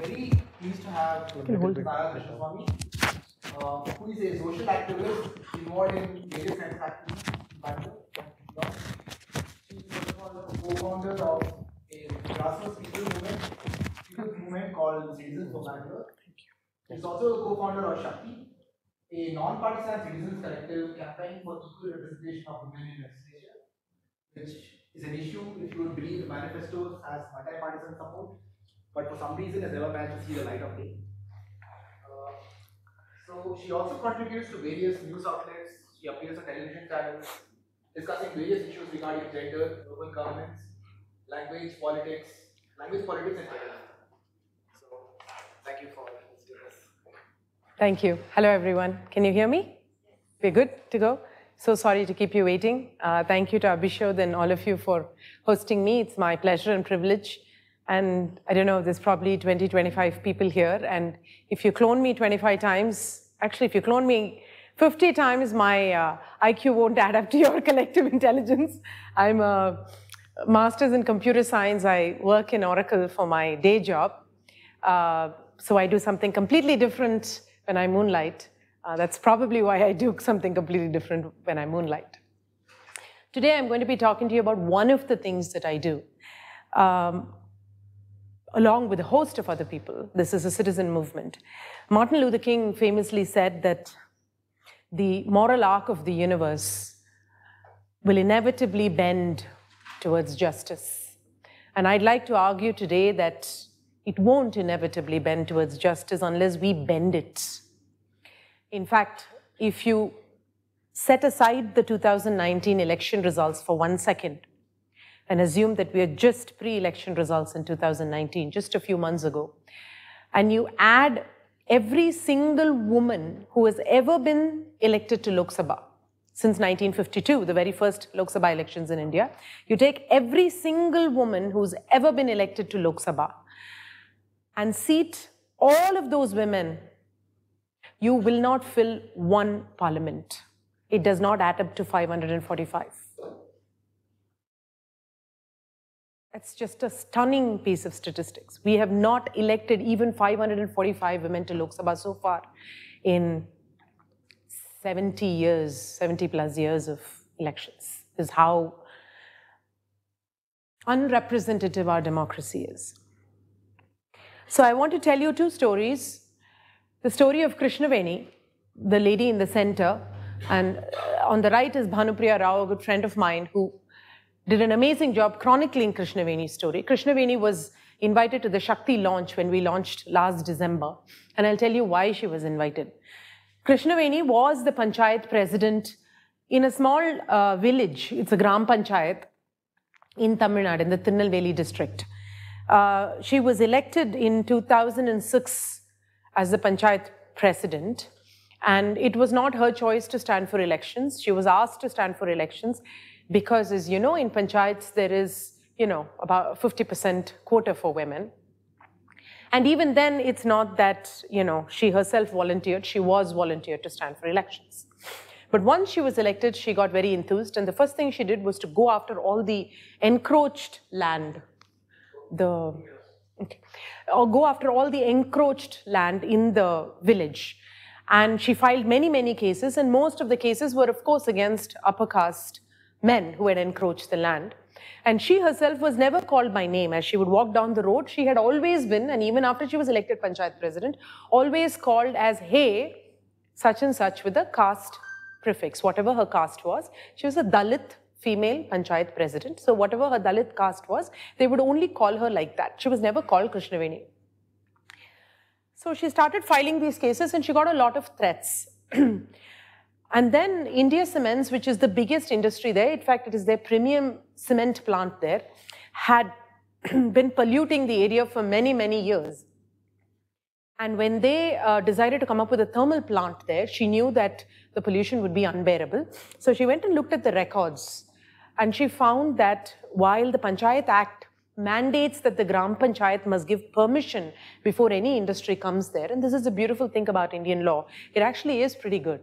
very pleased to have Krishnaswamy, who is a social activist involved in various kinds of activities in Bangalore. She is a co-founder of a grassroots people's movement called Citizens for Bangalore. She is also a co-founder of Shakti, a non-partisan citizens collective campaign for equal representation of women in legislature, which is an issue if you would believe the manifesto has multi-partisan support, but for some reason has never managed to see the light of day. So she also contributes to various news outlets. She appears on television channels discussing various issues regarding gender, urban governance, language politics and federalism. So thank you for hosting us. Thank you. Hello, everyone. Can you hear me? We're good to go? So sorry to keep you waiting. Thank you to Abhishod and all of you for hosting me. It's my pleasure and privilege. And I don't know, there's probably 20, 25 people here. And if you clone me 25 times, actually, if you clone me 50 times, my IQ won't add up to your collective intelligence. I'm a master's in computer science. I work in Oracle for my day job. So I do something completely different when I moonlight. That's probably why I do something completely different when I moonlight. Today, I'm going to be talking to you about one of the things that I do, along with a host of other people. This is a citizen movement. Martin Luther King famously said that the moral arc of the universe will inevitably bend towards justice. And I'd like to argue today that it won't inevitably bend towards justice unless we bend it. In fact, if you set aside the 2019 election results for 1 second and assume that we are just pre-election results in 2019, just a few months ago, and you add every single woman who has ever been elected to Lok Sabha since 1952, the very first Lok Sabha elections in India, you take every single woman who's ever been elected to Lok Sabha and seat all of those women, you will not fill one parliament. It does not add up to 545. That's just a stunning piece of statistics. We have not elected even 545 women to Lok Sabha so far in 70 years, 70 plus years of elections. Is how unrepresentative our democracy is. So I want to tell you two stories. The story of Krishnaswamy, the lady in the center, and on the right is Bhanupriya Rao, a good friend of mine, who did an amazing job chronicling Krishnaswamy's story. Krishnaswamy was invited to the Shakti launch when we launched last December, and I'll tell you why she was invited. Krishnaswamy was the panchayat president in a small village. It's a gram panchayat in Tamil Nadu, in the Tirunelveli district. She was elected in 2006 as the panchayat president, and it was not her choice to stand for elections. She was asked to stand for elections because, as you know, in panchayats there is, about 50% quota for women. And even then, it's not that, she herself volunteered. She was volunteered to stand for elections. But once she was elected, she got very enthused, and the first thing she did was to go after all the encroached land, go after all the encroached land in the village. And she filed many, many cases, and most of the cases were, of course, against upper caste men who had encroached the land. And she herself was never called by name. As she would walk down the road, she had always been, and even after she was elected panchayat president, always called as, hey, such and such, with a caste prefix, whatever her caste was. She was a Dalit female panchayat president. So whatever her Dalit caste was, they would only call her like that. She was never called Krishnaswamy. So she started filing these cases, and she got a lot of threats. And then India Cements, which is the biggest industry there, in fact, it is their premium cement plant there, had been polluting the area for many, many years. And when they decided to come up with a thermal plant there, she knew that the pollution would be unbearable. So she went and looked at the records, and she found that while the Panchayat Act mandates that the Gram Panchayat must give permission before any industry comes there, and this is the beautiful thing about Indian law, it actually is pretty good.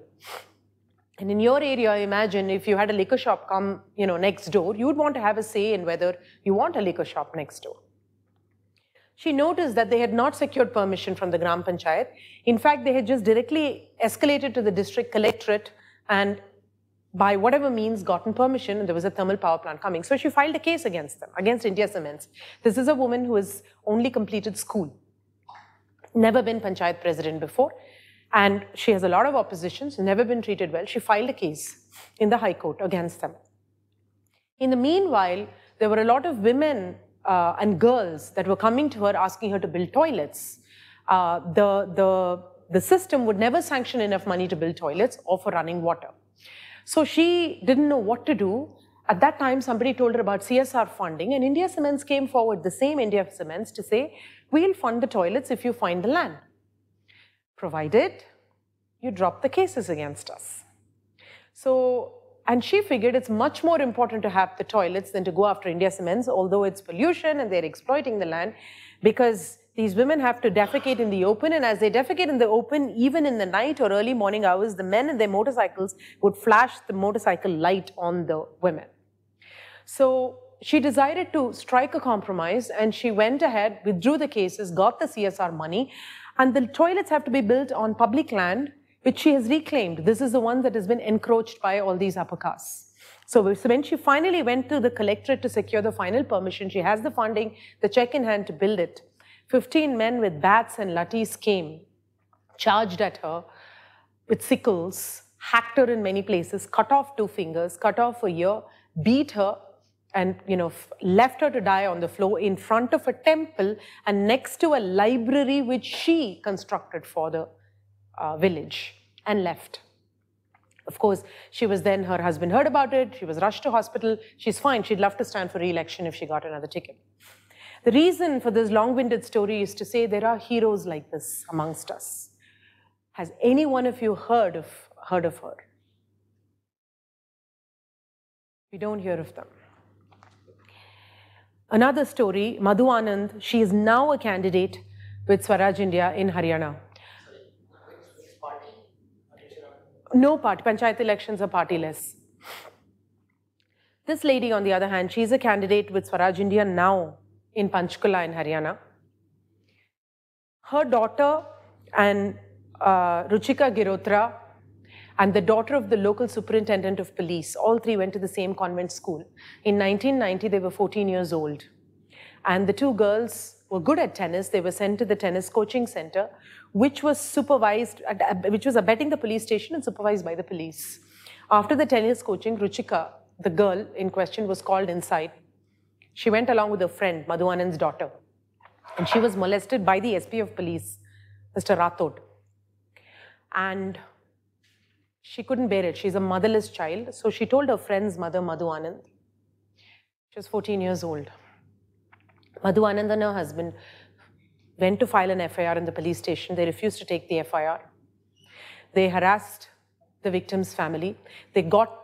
And in your area, imagine if you had a liquor shop come, next door, you would want to have a say in whether you want a liquor shop next door. she noticed that they had not secured permission from the Gram Panchayat. In fact, they had just directly escalated to the district collectorate and by whatever means gotten permission, and there was a thermal power plant coming. So she filed a case against them, against India Cements. This is a woman who has only completed school, never been Panchayat president before, and she has a lot of opposition, she's never been treated well. She filed a case in the High Court against them. In the meanwhile, there were a lot of women and girls that were coming to her asking her to build toilets. The system would never sanction enough money to build toilets or for running water. So she didn't know what to do. At that time, somebody told her about CSR funding, and India Cements came forward, the same India Cements, to say, we'll fund the toilets if you find the land, provided you drop the cases against us. So, and she figured it's much more important to have the toilets than to go after India Cements, although it's pollution and they're exploiting the land, because these women have to defecate in the open, and as they defecate in the open, even in the night or early morning hours, the men in their motorcycles would flash the motorcycle light on the women. So she decided to strike a compromise, and she went ahead, withdrew the cases, got the CSR money, and the toilets have to be built on public land, which she has reclaimed. This is the one that has been encroached by all these upper castes. So when she finally went to the collectorate to secure the final permission, she has the funding, the check in hand to build it. 15 men with bats and lathis came, charged at her with sickles, hacked her in many places, cut off 2 fingers, cut off a ear, beat her, and left her to die on the floor in front of a temple and next to a library which she constructed for the village, and left. Of course, she was then, her husband heard about it, she was rushed to hospital, she's fine, she'd love to stand for re-election if she got another ticket. The reason for this long-winded story is to say there are heroes like this amongst us. Has any one of you heard of her? We don't hear of them. Another story, Madhu Anand, she is now a candidate with Swaraj India in Haryana. No party, Panchayat elections are partyless. This lady, on the other hand, she's a candidate with Swaraj India now in Panchkula in Haryana. Her daughter and Ruchika Girotra and the daughter of the local superintendent of police, all 3 went to the same convent school. In 1990, they were 14 years old. And the 2 girls were good at tennis. They were sent to the tennis coaching center, which was supervised, which was abetting the police station and supervised by the police. After the tennis coaching, Ruchika, the girl in question, was called inside. She went along with her friend, Madhu Anand's daughter, and she was molested by the SP of police, Mr. Rathod. And she couldn't bear it. She's a motherless child, so she told her friend's mother, Madhu Anand. She was 14 years old. Madhu Anand and her husband went to file an FIR in the police station. They refused to take the FIR. They harassed the victim's family. They got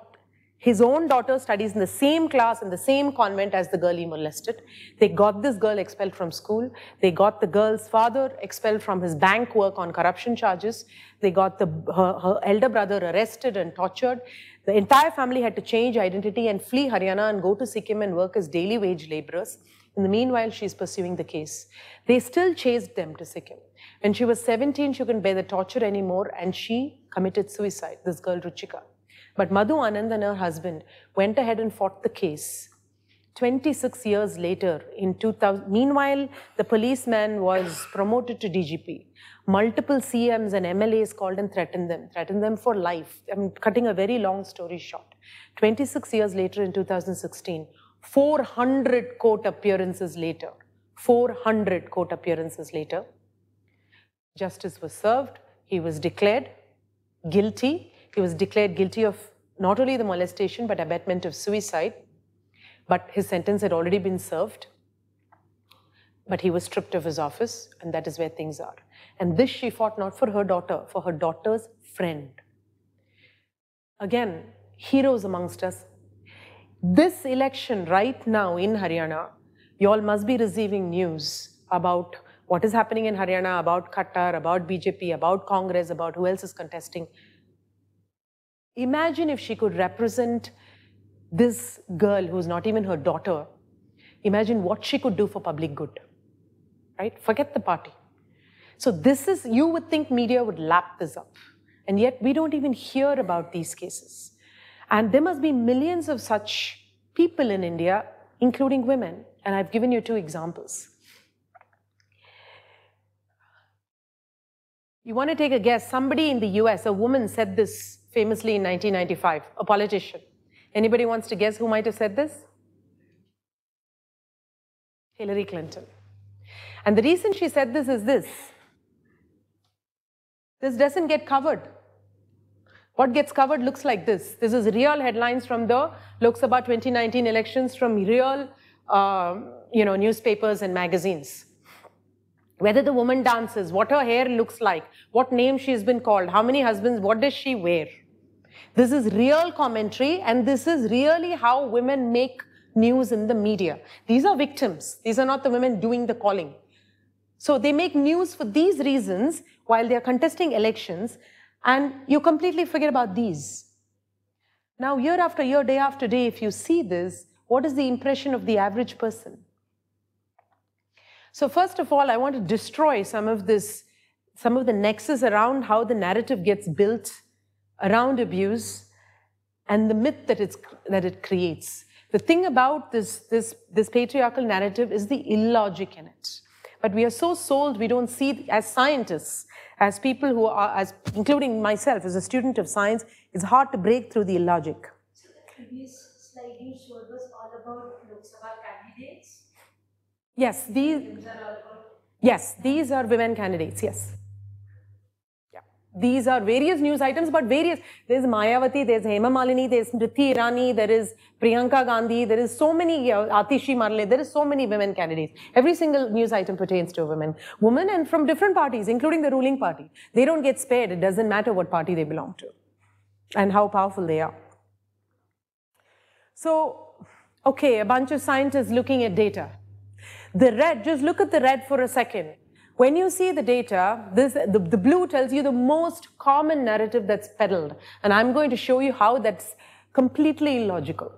his own daughter studies in the same class, in the same convent as the girl he molested. They got this girl expelled from school. They got the girl's father expelled from his bank work on corruption charges. They got her elder brother arrested and tortured. The entire family had to change identity and flee Haryana and go to Sikkim and work as daily wage laborers. In the meanwhile, she's pursuing the case. They still chased them to Sikkim. When she was 17, she couldn't bear the torture anymore, and she committed suicide, this girl Ruchika. But Madhu Anand and her husband went ahead and fought the case. 26 years later, in 2000, meanwhile, the policeman was promoted to DGP. Multiple CMs and MLAs called and threatened them for life. I'm cutting a very long story short. 26 years later, in 2016, 400 court appearances later, justice was served. He was declared guilty. He was declared guilty of not only the molestation, but abetment of suicide. But his sentence had already been served. But he was stripped of his office, and that is where things are. And this she fought not for her daughter, for her daughter's friend. Again, heroes amongst us. This election right now in Haryana, you all must be receiving news about what is happening in Haryana, about Qatar, about BJP, about Congress, about who else is contesting. Imagine if she could represent this girl who's not even her daughter. Imagine what she could do for public good. right? Forget the party. So this is, you would think media would lap this up. And yet we don't even hear about these cases. And there must be millions of such people in India, including women. And I've given you 2 examples. You want to take a guess? Somebody in the US, a woman said this famously in 1995, a politician. Anybody wants to guess who might have said this? Hillary Clinton. And the reason she said this is this. This doesn't get covered. What gets covered looks like this. This is real headlines from the Lok Sabha 2019 elections from real newspapers and magazines. Whether the woman dances, what her hair looks like, what name she's been called, how many husbands, what does she wear. This is real commentary, and this is really how women make news in the media. These are victims. These are not the women doing the calling. So they make news for these reasons while they are contesting elections, and you completely forget about these. Now, year after year, day after day, if you see this, what is the impression of the average person? So first of all, I want to destroy some of the nexus around how the narrative gets built around abuse and the myth that it creates. The thing about this patriarchal narrative is the illogic in it. But we are so sold, we don't see, as scientists, as people who are, including myself, as a student of science, it's hard to break through the illogic. So the previous slide you showed was all about Lok Sabha candidates? Yes, these are women candidates, yes. Yeah. These are various news items, but various. There's Mayawati, there's Hema Malini, there's Smriti Irani, there is Priyanka Gandhi, there is so many, Atishi Marle, there is so many women candidates. Every single news item pertains to women. Women and from different parties, including the ruling party. They don't get spared. It doesn't matter what party they belong to and how powerful they are. So, okay, a bunch of scientists looking at data. The red, just look at the red for a second. When you see the data, the blue tells you the most common narrative that's peddled. And I'm going to show you how that's completely illogical.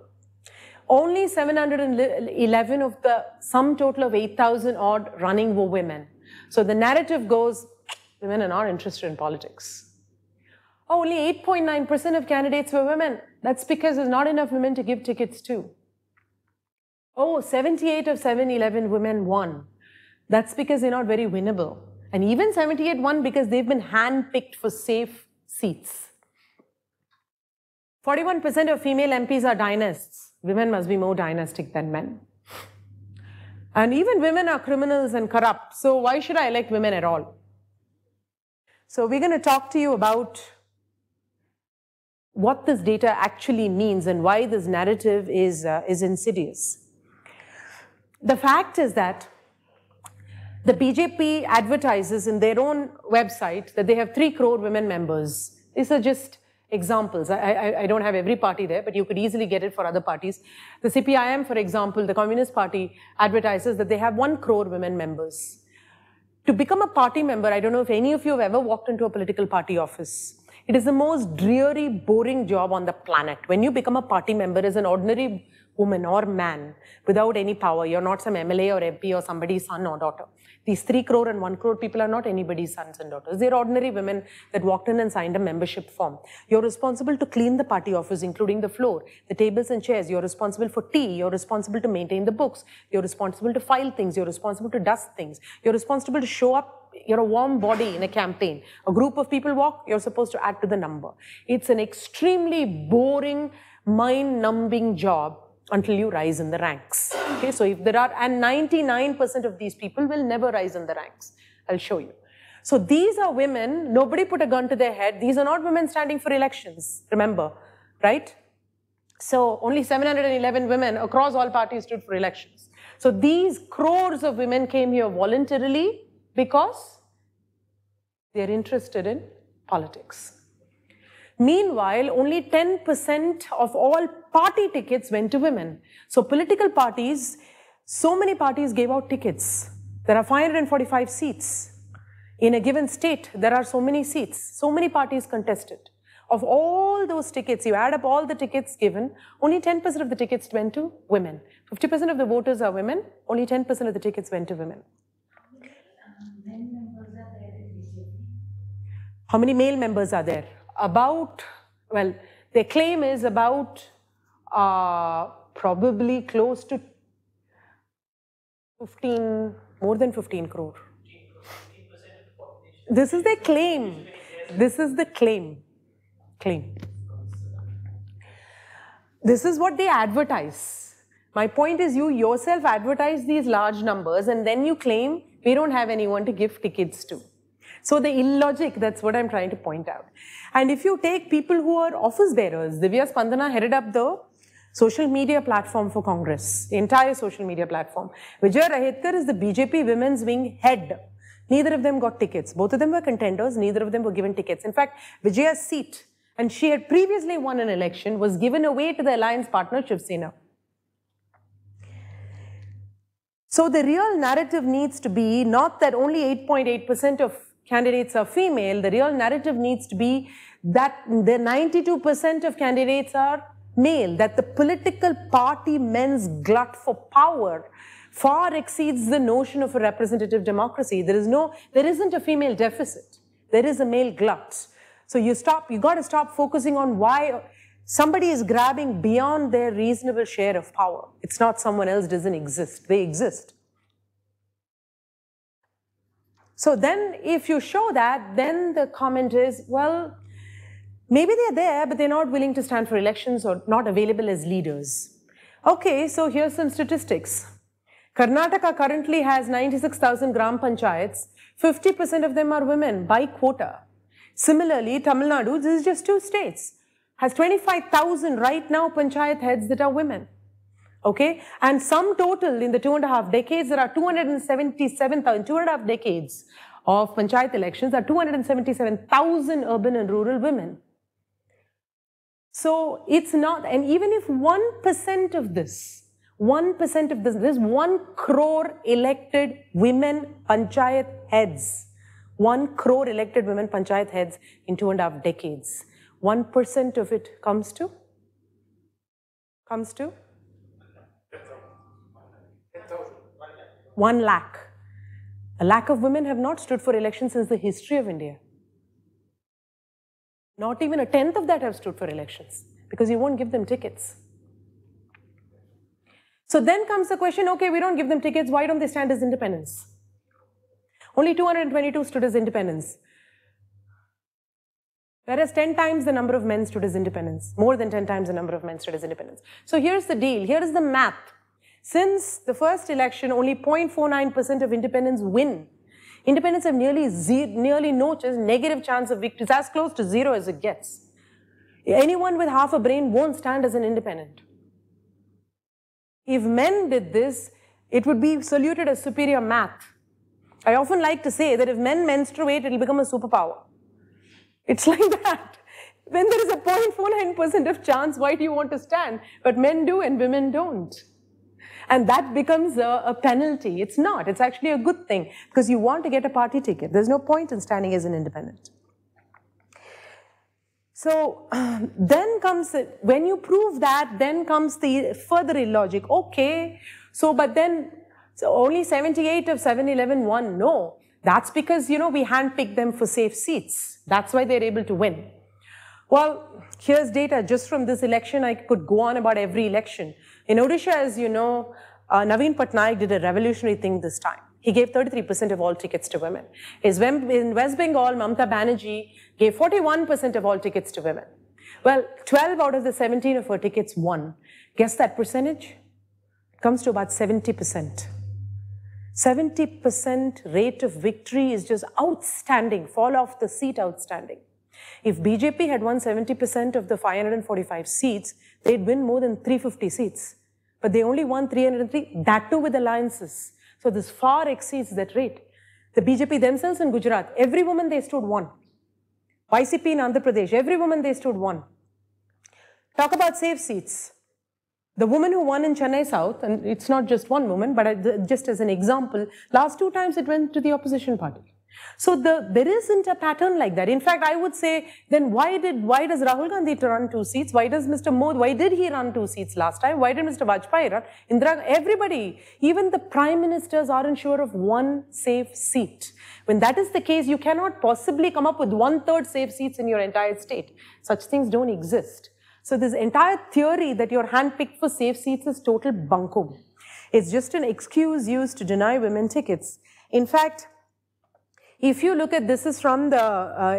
Only 711 of the sum total of 8,000 odd running were women. So the narrative goes, women are not interested in politics. Oh, only 8.9% of candidates were women. That's because there's not enough women to give tickets to. Oh, 78 of 711 women won. That's because they're not very winnable. And even 78 won because they've been hand-picked for safe seats. 41% of female MPs are dynasts. Women must be more dynastic than men. And even women are criminals and corrupt. So why should I elect women at all? So we're going to talk to you about what this data actually means and why this narrative is insidious. The fact is that the BJP advertises in their own website that they have 3 crore women members. These are just examples. I don't have every party there, but you could easily get it for other parties. The CPIM, for example, the Communist Party, advertises that they have 1 crore women members. To become a party member, I don't know if any of you have ever walked into a political party office. It is the most dreary, boring job on the planet. When you become a party member as an ordinary woman or man without any power, you're not some MLA or MP or somebody's son or daughter. These 3 crore and 1 crore people are not anybody's sons and daughters. They're ordinary women that walked in and signed a membership form. You're responsible to clean the party office, including the floor, the tables and chairs. You're responsible for tea. You're responsible to maintain the books. You're responsible to file things. You're responsible to dust things. You're responsible to show up. You're a warm body in a campaign. A group of people walk, you're supposed to add to the number. It's an extremely boring, mind-numbing job until you rise in the ranks. Okay, so if there are, and 99% of these people will never rise in the ranks. I'll show you. So these are women, nobody put a gun to their head. These are not women standing for elections, remember, right? So only 711 women across all parties stood for elections. So these crores of women came here voluntarily because they're interested in politics. Meanwhile, only 10% of all party tickets went to women. So political parties, so many parties gave out tickets. There are 545 seats. In a given state, there are so many seats. So many parties contested. Of all those tickets, you add up all the tickets given, only 10% of the tickets went to women. 50% of the voters are women, only 10% of the tickets went to women. How many men members are there in BJP? How many male members are there? About, well, their claim is about probably close to 15, more than 15 crore. This is their claim. This is the claim. This is what they advertise. My point is, you yourself advertise these large numbers and then you claim we don't have anyone to give tickets to. So the illogic, that's what I'm trying to point out. And if you take people who are office bearers, Divya Spandana headed up the social media platform for Congress, the entire social media platform. Vijay Rahetkar is the BJP women's wing head. Neither of them got tickets. Both of them were contenders, neither of them were given tickets. In fact, Vijaya's seat, and she had previously won an election, was given away to the alliance partner Shiv Sena. So the real narrative needs to be not that only 8.8% of candidates are female, the real narrative needs to be that the 92% of candidates are male, that the political party men's glut for power far exceeds the notion of a representative democracy. There isn't a female deficit. There is a male glut. So you got to stop focusing on why somebody is grabbing beyond their reasonable share of power. It's not someone else doesn't exist. They exist. So then if you show that, then the comment is, well, maybe they're there, but they're not willing to stand for elections or not available as leaders. Okay, so here's some statistics. Karnataka currently has 96,000 gram panchayats. 50% of them are women by quota. Similarly, Tamil Nadu, this is just 2 states, has 25,000 right now panchayat heads that are women. Okay, and sum total in the 2.5 decades, there are 277,000, 2.5 decades of panchayat elections, are 277,000 urban and rural women. So it's not, and even if 1% of this, there's 1 crore elected women panchayat heads. 1 crore elected women panchayat heads in 2.5 decades. 1% of it comes to 1 lakh. A lakh of women have not stood for election since the history of India. Not even a tenth of that have stood for elections because you won't give them tickets. So then comes the question, okay, we don't give them tickets, why don't they stand as independents? Only 222 stood as independents. Whereas 10 times the number of men stood as independents. More than 10 times the number of men stood as independents. So here's the deal, here is the math. Since the first election, only 0.49% of independents win. Independents have nearly no chance, negative chance of victory. It's as close to 0 as it gets. Anyone with half a brain won't stand as an independent. If men did this, it would be saluted as superior math. I often like to say that if men menstruate, it will become a superpower. It's like that. When there is a 0.49% of chance, why do you want to stand? But men do and women don't. And that becomes a penalty. It's not. It's actually a good thing because you want to get a party ticket. There's no point in standing as an independent. So then comes, when you prove that, then comes the further illogic. Okay, so but then so only 78 of 711 won. No, that's because, you know, we handpicked them for safe seats. That's why they're able to win. Well, here's data just from this election. I could go on about every election. In Odisha, as you know, Naveen Patnaik did a revolutionary thing this time. He gave 33% of all tickets to women. In West Bengal, Mamata Banerjee gave 41% of all tickets to women. Well, 12 out of the 17 of her tickets won. Guess that percentage? It comes to about 70%. 70% rate of victory is just outstanding, fall off the seat outstanding. If BJP had won 70% of the 545 seats, they'd win more than 350 seats. But they only won 303, that too with alliances. So this far exceeds that rate. The BJP themselves in Gujarat, every woman they stood won. YCP in Andhra Pradesh, every woman they stood won. Talk about safe seats. The woman who won in Chennai South, and it's not just one woman, but just as an example, last 2 times it went to the opposition party. So there isn't a pattern like that. In fact, I would say, then why does Rahul Gandhi run 2 seats? Why does Mr. Modi, why did he run 2 seats last time? Why did Mr. Vajpayee run? Indira, everybody, even the prime ministers aren't sure of one safe seat. When that is the case, you cannot possibly come up with 1/3 safe seats in your entire state. Such things don't exist. So this entire theory that you're handpicked for safe seats is total bunkum. It's just an excuse used to deny women tickets. In fact, if you look at this is from the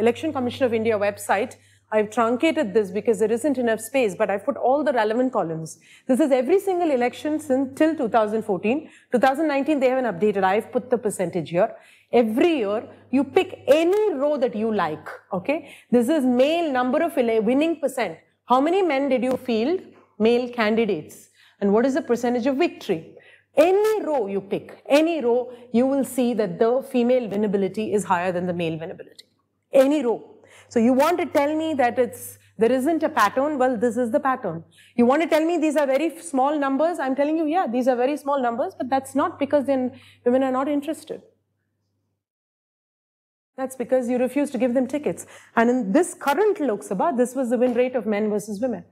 Election Commission of India website. I've truncated this because there isn't enough space, but I've put all the relevant columns. This is every single election since till 2014. 2019, they haven't updated. I've put the percentage here. Every year, you pick any row that you like, okay? This is male number of winning percent. How many men did you field? Male candidates. And what is the percentage of victory? Any row you pick, any row, you will see that the female winnability is higher than the male winnability. Any row. So you want to tell me that there isn't a pattern? Well, this is the pattern. You want to tell me these are very small numbers? I'm telling you, yeah, these are very small numbers, but that's not because then women are not interested. That's because you refuse to give them tickets. And in this current Lok Sabha, this was the win rate of men versus women.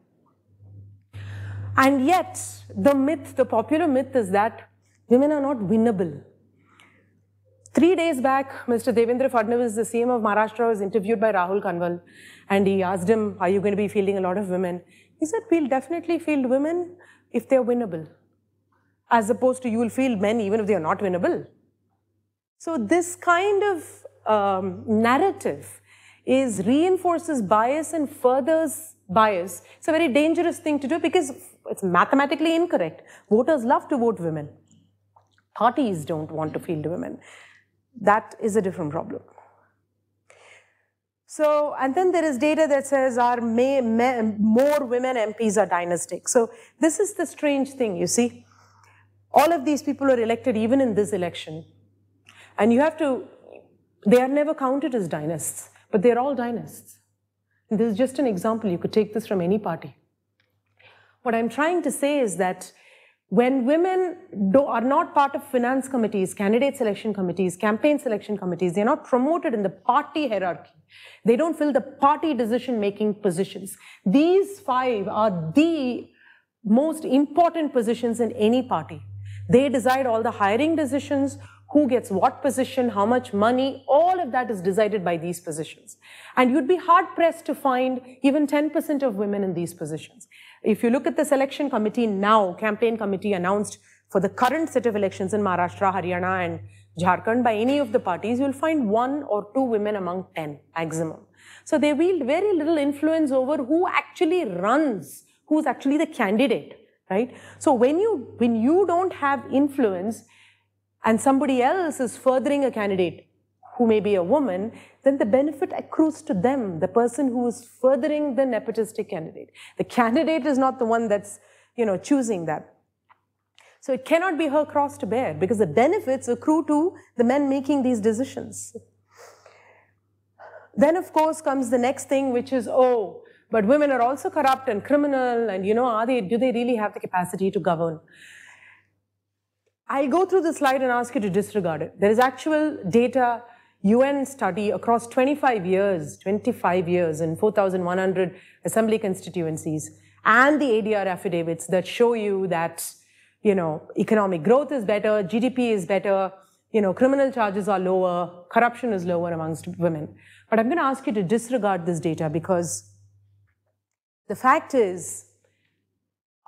And yet, the popular myth is that women are not winnable. 3 days back, Mr. Devendra Fadnavis, the CM of Maharashtra, was interviewed by Rahul Kanwal, and he asked him, are you going to be fielding a lot of women? He said, we'll definitely field women if they're winnable, as opposed to you will field men even if they are not winnable. So this kind of narrative reinforces bias and furthers bias. It's a very dangerous thing to do because it's mathematically incorrect. Voters love to vote women. Parties don't want to field women. That is a different problem. So, and then there is data that says more women MPs are dynastic. So this is the strange thing, you see. All of these people are elected even in this election. And you have to, they are never counted as dynasts, but they're all dynasts. And this is just an example. You could take this from any party. What I'm trying to say is that when women are not part of finance committees, candidate selection committees, campaign selection committees, they're not promoted in the party hierarchy. They don't fill the party decision-making positions. These 5 are the most important positions in any party. They decide all the hiring decisions, who gets what position, how much money, all of that is decided by these positions. And you'd be hard-pressed to find even 10% of women in these positions. If you look at the selection committee now, campaign committee announced for the current set of elections in Maharashtra, Haryana and Jharkhand by any of the parties, you'll find 1 or 2 women among 10 maximum. So they wield very little influence over who actually runs, who's actually the candidate, right? So when you don't have influence and somebody else is furthering a candidate who may be a woman, then the benefit accrues to them, the person who is furthering the nepotistic candidate. The candidate is not the one that's, choosing that. So it cannot be her cross to bear because the benefits accrue to the men making these decisions. Then, of course, comes the next thing, which is, oh, but women are also corrupt and criminal, and, do they really have the capacity to govern? I'll go through the slide and ask you to disregard it. There is actual data, UN study across 25 years in 4,100 assembly constituencies and the ADR affidavits that show you that, economic growth is better, GDP is better, criminal charges are lower, corruption is lower amongst women. But I'm going to ask you to disregard this data because the fact is,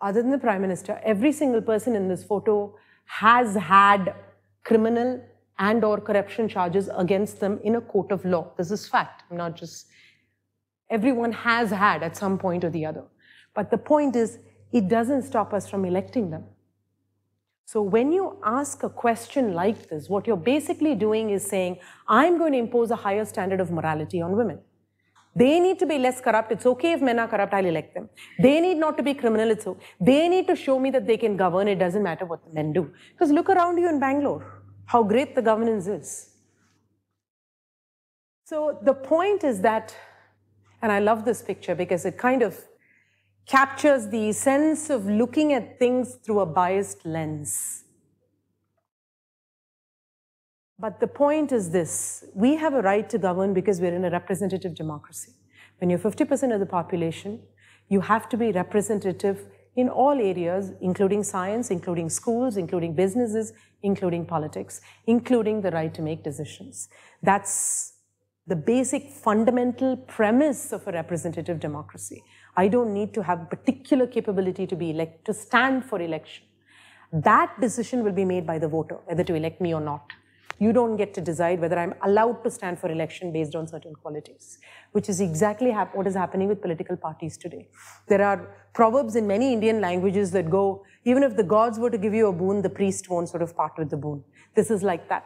other than the Prime Minister, every single person in this photo has had criminal and or corruption charges against them in a court of law. This is fact, not just, everyone has had at some point or the other. But the point is, it doesn't stop us from electing them. So when you ask a question like this, what you're basically doing is saying, I'm going to impose a higher standard of morality on women. They need to be less corrupt. It's okay if men are corrupt, I'll elect them. They need not to be criminal. It's okay. They need to show me that they can govern. It doesn't matter what the men do. Because look around you in Bangalore, how great the governance is. So the point is that, and I love this picture because it kind of captures the sense of looking at things through a biased lens. But the point is this, we have a right to govern because we're in a representative democracy. When you're 50% of the population, you have to be representative in all areas, including science, including schools, including businesses, including politics, including the right to make decisions. That's the basic fundamental premise of a representative democracy. I don't need to have particular capability to stand for election. That decision will be made by the voter, whether to elect me or not. You don't get to decide whether I'm allowed to stand for election based on certain qualities, which is exactly what is happening with political parties today. There are proverbs in many Indian languages that go, even if the gods were to give you a boon, the priest won't sort of part with the boon. This is like that.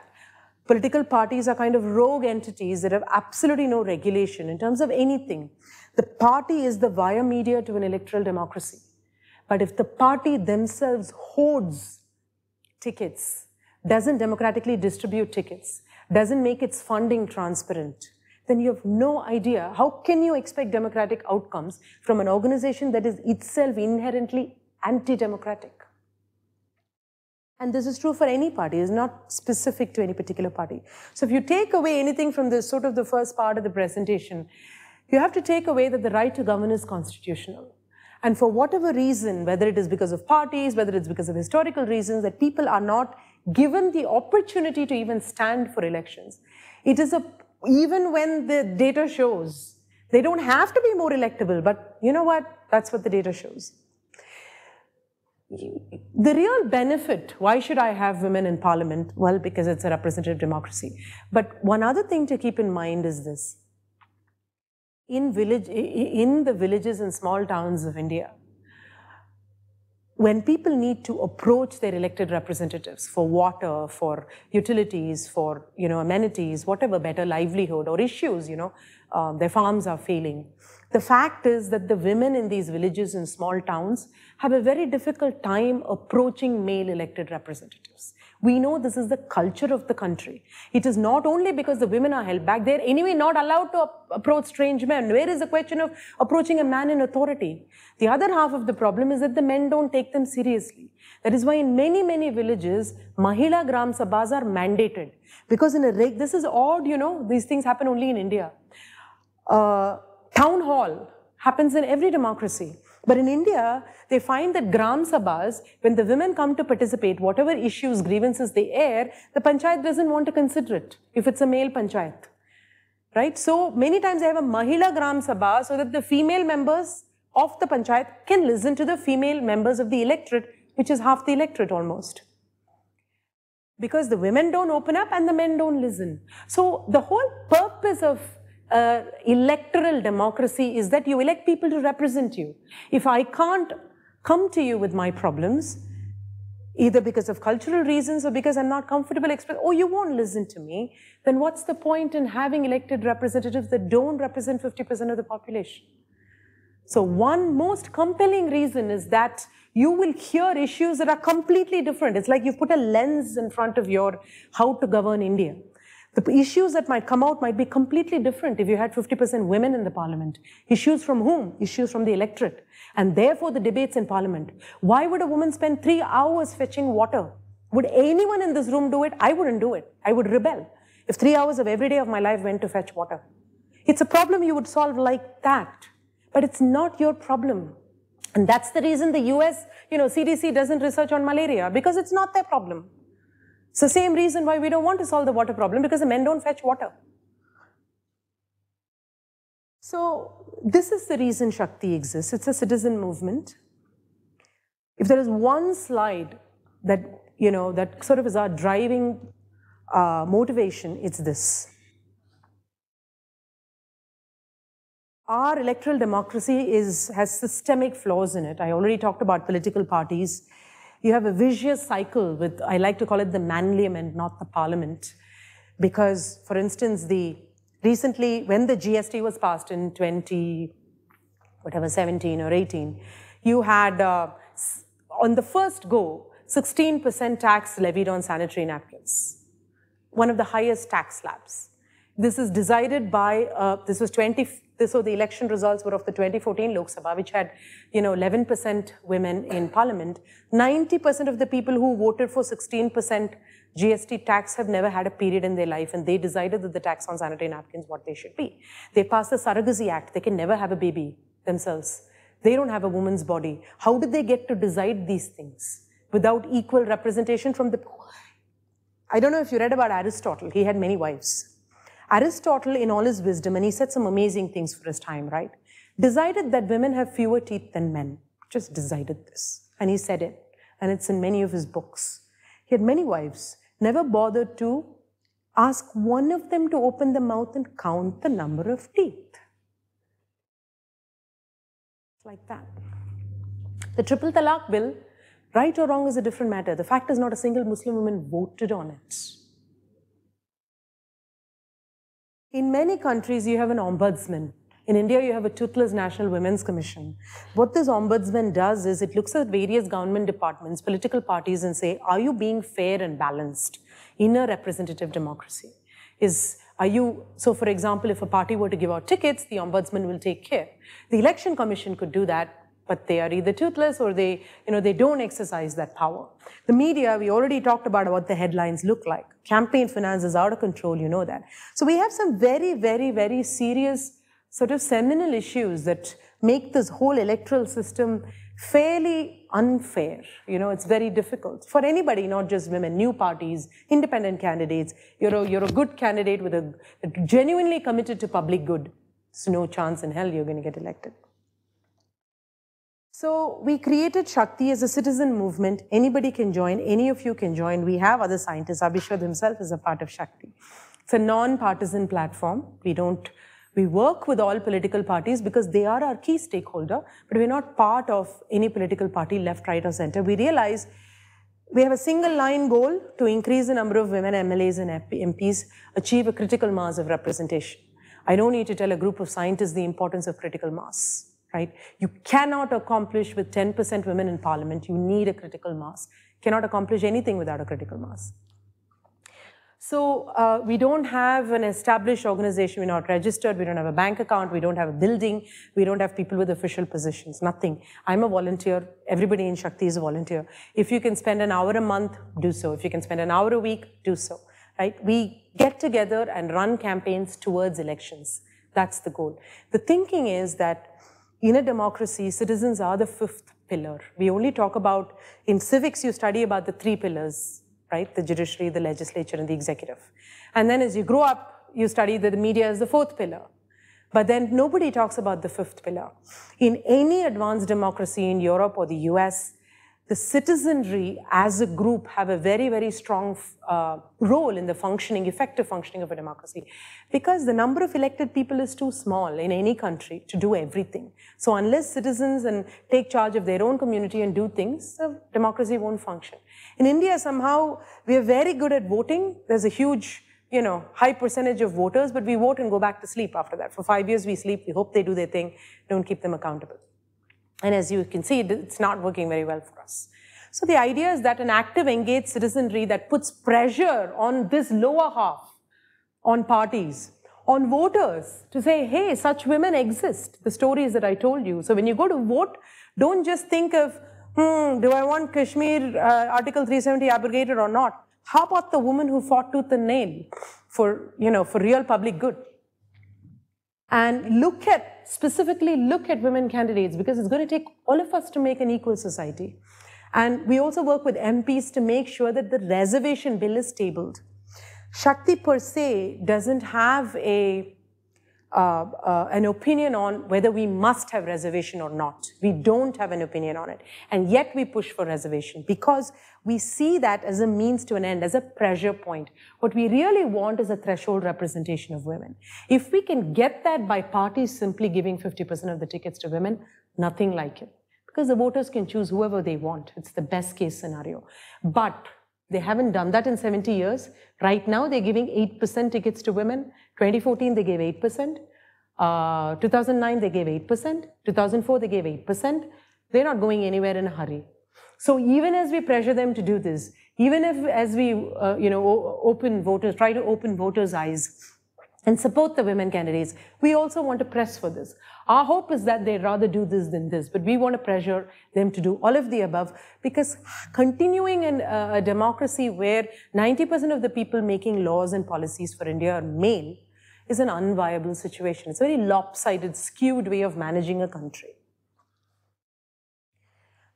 Political parties are kind of rogue entities that have absolutely no regulation in terms of anything. The party is the via media to an electoral democracy. But if the party themselves hoards tickets, doesn't democratically distribute tickets, doesn't make its funding transparent, then you have no idea how can you expect democratic outcomes from an organization that is itself inherently anti-democratic. And this is true for any party, it's not specific to any particular party. So if you take away anything from this sort of the first part of the presentation, you have to take away that the right to govern is constitutional. And for whatever reason, whether it is because of parties, whether it's because of historical reasons, that people are not given the opportunity to even stand for elections. It is even when the data shows, they don't have to be more electable, but you know what? That's what the data shows. The real benefit, why should I have women in parliament? Well, because it's a representative democracy. But one other thing to keep in mind is this. In the villages and small towns of India, when people need to approach their elected representatives for water, for utilities, for amenities, whatever, better livelihood or issues, their farms are failing. The fact is that the women in these villages and small towns have a very difficult time approaching male elected representatives. We know this is the culture of the country. It is not only because the women are held back, they're anyway not allowed to approach strange men. Where is the question of approaching a man in authority? The other half of the problem is that the men don't take them seriously. That is why in many, many villages, Mahila Gram Sabhas are mandated. Because this is odd, these things happen only in India. Town hall happens in every democracy. But in India, they find that Gram Sabhas, when the women come to participate, whatever issues, grievances they air, the panchayat doesn't want to consider it, if it's a male panchayat. Right? So many times they have a Mahila Gram Sabha so that the female members of the panchayat can listen to the female members of the electorate, which is half the electorate almost. Because the women don't open up and the men don't listen. So the whole purpose of electoral democracy is that you elect people to represent you. If I can't come to you with my problems, either because of cultural reasons or because I'm not comfortable expressing, you won't listen to me, then what's the point in having elected representatives that don't represent 50% of the population? So one most compelling reason is that you will hear issues that are completely different. It's like you've put a lens in front of your how to govern India. The issues that might come out might be completely different if you had 50% women in the parliament. Issues from whom? Issues from the electorate. And therefore the debates in parliament. Why would a woman spend 3 hours fetching water? Would anyone in this room do it? I wouldn't do it. I would rebel if 3 hours of every day of my life went to fetch water. It's a problem you would solve like that. But it's not your problem. And that's the reason the US, CDC doesn't research on malaria, because it's not their problem. It's the same reason why we don't want to solve the water problem, because the men don't fetch water. So this is the reason Shakti exists. It's a citizen movement. If there is one slide that, that sort of is our driving motivation, it's this. Our electoral democracy has systemic flaws in it. I already talked about political parties. You have a vicious cycle with, I like to call it the manliament, not the parliament. Because, for instance, recently, when the GST was passed in 17 or 18, you had, on the first go, 16% tax levied on sanitary napkins. One of the highest tax slabs. This is decided by, so the election results were of the 2014 Lok Sabha, which had, 11% women in parliament. 90% of the people who voted for 16% GST tax have never had a period in their life, and they decided that the tax on sanitary napkins what they should be. They passed the Surrogacy Act. They can never have a baby themselves. They don't have a woman's body. How did they get to decide these things without equal representation from the... I don't know if you read about Aristotle. He had many wives. Aristotle, in all his wisdom, and he said some amazing things for his time, right? Decided that women have fewer teeth than men. Just decided this. And he said it. And it's in many of his books. He had many wives. Never bothered to ask one of them to open the mouth and count the number of teeth. Like that. The Triple Talaq bill, right or wrong, is a different matter. The fact is not a single Muslim woman voted on it. In many countries, you have an ombudsman. In India, you have a toothless National Women's Commission. What this ombudsman does is it looks at various government departments, political parties, and say, are you being fair and balanced in a representative democracy? So for example, if a party were to give out tickets, the ombudsman will take care. The Election Commission could do that, but they are either toothless or they don't exercise that power. The media, we already talked about what the headlines look like. Campaign finance is out of control, you know that. So we have some very, very, very serious sort of seminal issues that make this whole electoral system fairly unfair. It's very difficult for anybody, not just women, new parties, independent candidates. You're a good candidate with a genuinely committed to public good. There's no chance in hell you're going to get elected. So we created Shakti as a citizen movement. Anybody can join. Any of you can join. We have other scientists. Abhishek himself is a part of Shakti. It's a non-partisan platform. We work with all political parties because they are our key stakeholder, but we're not part of any political party, left, right, or center. We realize we have a single line goal to increase the number of women MLAs and MPs, achieve a critical mass of representation. I don't need to tell a group of scientists the importance of critical mass, right? You cannot accomplish with 10% women in parliament. You need a critical mass. You cannot accomplish anything without a critical mass. So we don't have an established organization, we're not registered, we don't have a bank account, we don't have a building, we don't have people with official positions, nothing. I'm a volunteer, everybody in Shakti is a volunteer. If you can spend an hour a month, do so. If you can spend an hour a week, do so, right? We get together and run campaigns towards elections. That's the goal. The thinking is that in a democracy, citizens are the fifth pillar. We only talk about, in civics you study about the three pillars, right? The judiciary, the legislature, and the executive. And then as you grow up, you study that the media is the fourth pillar. But then nobody talks about the fifth pillar. In any advanced democracy in Europe or the US, the citizenry as a group have a very, very strong role in the functioning, effective functioning of a democracy. Because the number of elected people is too small in any country to do everything. So unless citizens take charge of their own community and do things, the democracy won't function. In India, somehow, we are very good at voting. There's a huge, high percentage of voters, but we vote and go back to sleep after that. For 5 years, we sleep. We hope they do their thing. Don't keep them accountable. And as you can see, it's not working very well for us. So the idea is that an active, engaged citizenry that puts pressure on this lower half, on parties, on voters, to say, hey, such women exist, the stories that I told you. So when you go to vote, don't just think of, do I want Kashmir Article 370 abrogated or not? How about the woman who fought tooth and nail for real public good? And specifically look at women candidates, because it's going to take all of us to make an equal society. And we also work with MPs to make sure that the reservation bill is tabled. Shakti per se doesn't have an opinion on whether we must have reservation or not. We don't have an opinion on it. And yet we push for reservation because we see that as a means to an end, as a pressure point. What we really want is a threshold representation of women. If we can get that by parties simply giving 50% of the tickets to women, nothing like it. Because the voters can choose whoever they want. It's the best case scenario. But they haven't done that in 70 years. Right now, they're giving 8% tickets to women. 2014, they gave 8%. 2009, they gave 8%. 2004, they gave 8%. They're not going anywhere in a hurry. So even as we pressure them to do this, even as we, try to open voters' eyes, and support the women candidates. We also want to press for this. Our hope is that they'd rather do this than this, but we want to pressure them to do all of the above, because continuing in a democracy where 90% of the people making laws and policies for India are male is an unviable situation. It's a very lopsided, skewed way of managing a country.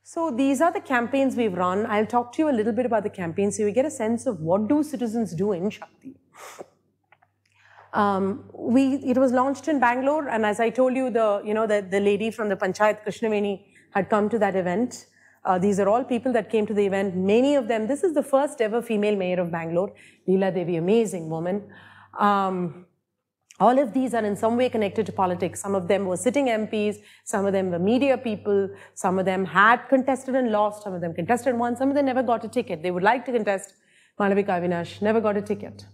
So these are the campaigns we've run. I'll talk to you a little bit about the campaigns so you get a sense of what do citizens do in Shakti. It was launched in Bangalore, and as I told you, the lady from the Panchayat, Krishnaswamy, had come to that event. These are all people that came to the event. Many of them, this is the first ever female mayor of Bangalore, Leela Devi, amazing woman. All of these are in some way connected to politics. Some of them were sitting MPs, some of them were media people, some of them had contested and lost, some of them contested once, some of them never got a ticket. They would like to contest. Malavika Avinash never got a ticket.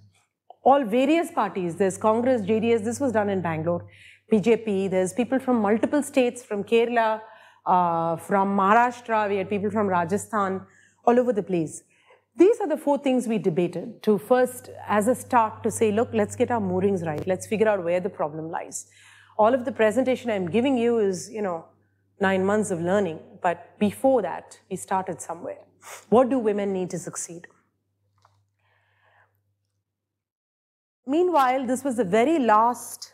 All various parties, there's Congress, JDS, this was done in Bangalore, BJP, there's people from multiple states, from Kerala, from Maharashtra, we had people from Rajasthan, all over the place. These are the 4 things we debated to first, as a start, to say, look, let's get our moorings right. Let's figure out where the problem lies. All of the presentation I'm giving you is, 9 months of learning. But before that, we started somewhere. What do women need to succeed? Meanwhile, this was the very last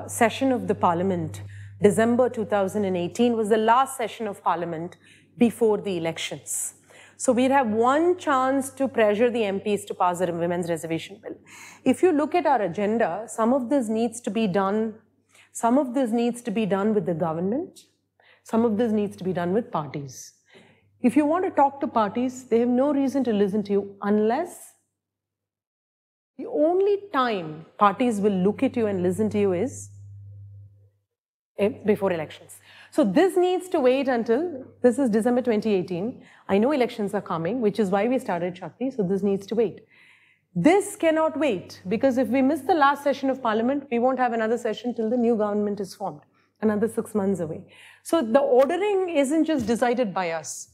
session of the parliament. December 2018 was the last session of parliament before the elections. So we'd have one chance to pressure the MPs to pass a women's reservation bill. If you look at our agenda, some of this needs to be done. Some of this needs to be done with the government. Some of this needs to be done with parties. If you want to talk to parties, they have no reason to listen to you unless the only time parties will look at you and listen to you is before elections. So this needs to wait until, this is December 2018. I know elections are coming, which is why we started Shakti, so this needs to wait. This cannot wait, because if we miss the last session of parliament, we won't have another session till the new government is formed, another 6 months away. So the ordering isn't just decided by us.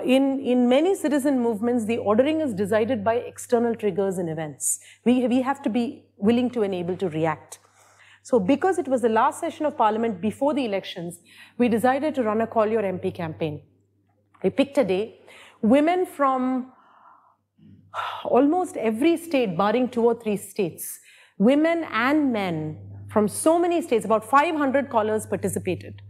In many citizen movements, the ordering is decided by external triggers and events. We have to be willing to and able to react. So because it was the last session of parliament before the elections, we decided to run a Call Your MP campaign. We picked a day. Women from almost every state, barring 2 or 3 states, women and men from so many states, about 500 callers participated.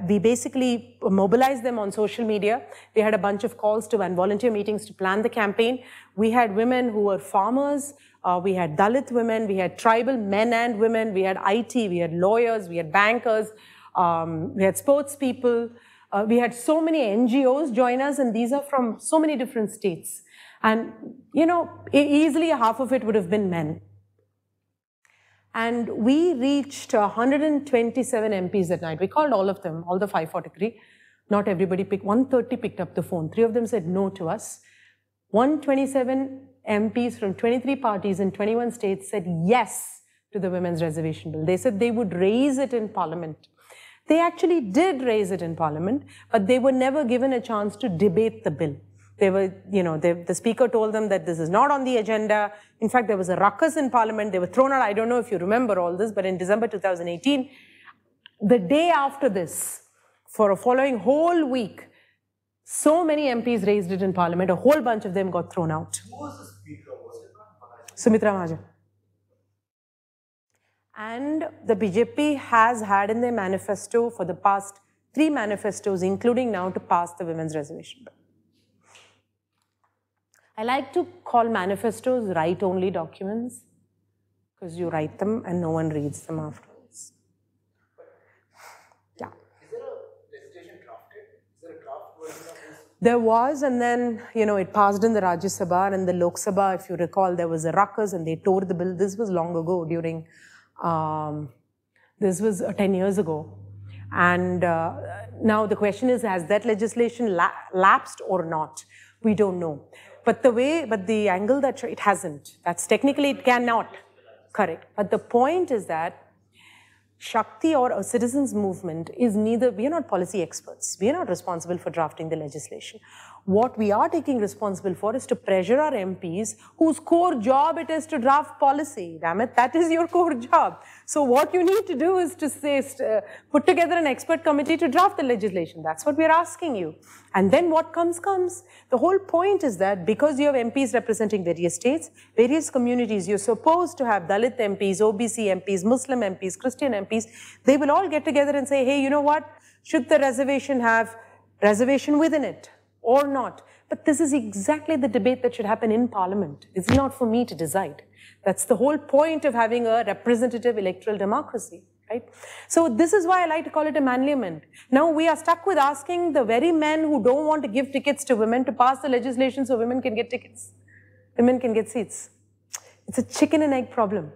We basically mobilized them on social media. We had a bunch of calls to and volunteer meetings to plan the campaign. We had women who were farmers, we had Dalit women, we had tribal men and women, we had IT, we had lawyers, we had bankers, we had sports people. We had so many NGOs join us, and these are from so many different states. And, easily half of it would have been men. And we reached 127 MPs that night. We called all of them, all the 543. Not everybody picked, 130 picked up the phone. 3 of them said no to us. 127 MPs from 23 parties in 21 states said yes to the women's reservation bill. They said they would raise it in parliament. They actually did raise it in parliament, but they were never given a chance to debate the bill. They were, the speaker told them that this is not on the agenda. In fact, there was a ruckus in parliament. They were thrown out. I don't know if you remember all this, but in December 2018, the day after this, for a following whole week, so many MPs raised it in parliament. A whole bunch of them got thrown out. Who was the speaker? Was it not Sumitra Mahajan. And the BJP has had in their manifesto for the past 3 manifestos, including now, to pass the women's reservation bill. I like to call manifestos write-only documents because you write them and no one reads them afterwards. Yeah. Is there a legislation drafted? Is there a draft version of this? There was, and then, it passed in the Rajya Sabha, and the Lok Sabha, if you recall, there was a ruckus and they tore the bill. This was long ago during, this was 10 years ago. And now the question is, has that legislation lapsed or not? We don't know. But the angle that it hasn't, that's technically it cannot, correct. But the point is that Shakti or a citizens movement is neither, we are not policy experts. We are not responsible for drafting the legislation. What we are taking responsibility for is to pressure our MPs whose core job it is to draft policy. Damn it, that is your core job. So what you need to do is to say, put together an expert committee to draft the legislation. That's what we're asking you. And then what comes, comes. The whole point is that because you have MPs representing various states, various communities, you're supposed to have Dalit MPs, OBC MPs, Muslim MPs, Christian MPs. They will all get together and say, hey, you know what? Should the reservation have reservation within it or not? But this is exactly the debate that should happen in Parliament. It's not for me to decide. That's the whole point of having a representative electoral democracy, right? So this is why I like to call it a manliament. Now we are stuck with asking the very men who don't want to give tickets to women to pass the legislation so women can get tickets. Women can get seats. It's a chicken and egg problem.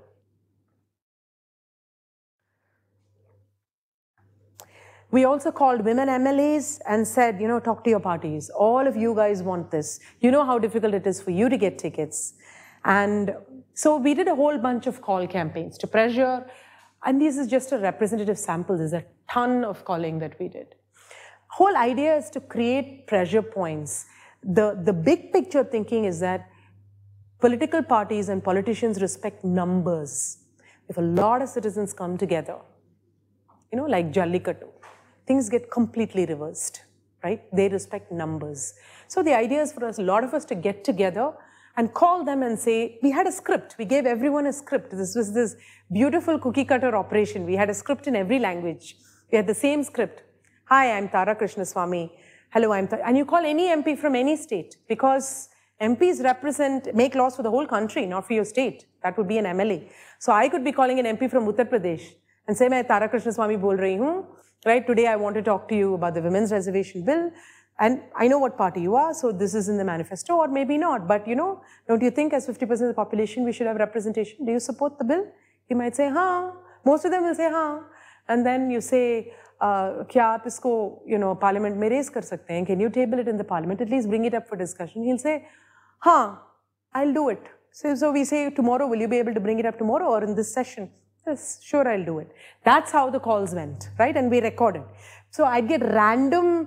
We also called women MLAs and said, you know, talk to your parties. All of you guys want this. You know how difficult it is for you to get tickets. And so we did a whole bunch of call campaigns to pressure. And this is just a representative sample. There's a ton of calling that we did. Whole idea is to create pressure points. The big picture thinking is that political parties and politicians respect numbers. If a lot of citizens come together, you know, like Jallikattu, things get completely reversed, right? They respect numbers. So the idea is for us, a lot of us to get together and call them and say, we had a script. We gave everyone a script. This was this beautiful cookie cutter operation. We had a script in every language. We had the same script. Hi, I'm Tara Krishnaswamy. Hello, I'm Tara. And you call any MP from any state because MPs make laws for the whole country, not for your state. That would be an MLA. So I could be calling an MP from Uttar Pradesh and say, मैं Tara Krishnaswamy बोल रही हूँ. Right, today I want to talk to you about the women's reservation bill, and I know what party you are, so this is in the manifesto, or maybe not, but you know, don't you think as 50% of the population we should have representation? Do you support the bill? He might say, हाँ. Most of them will say, हाँ. And then you say, क्या आप इसको, you know, parliament में raise कर सकते हैं? Can you table it in the parliament? At least bring it up for discussion. He'll say, हाँ, I'll do it. So we say, tomorrow, will you be able to bring it up tomorrow or in this session? Yes, sure, I'll do it. That's how the calls went, right? And we recorded. So I'd get random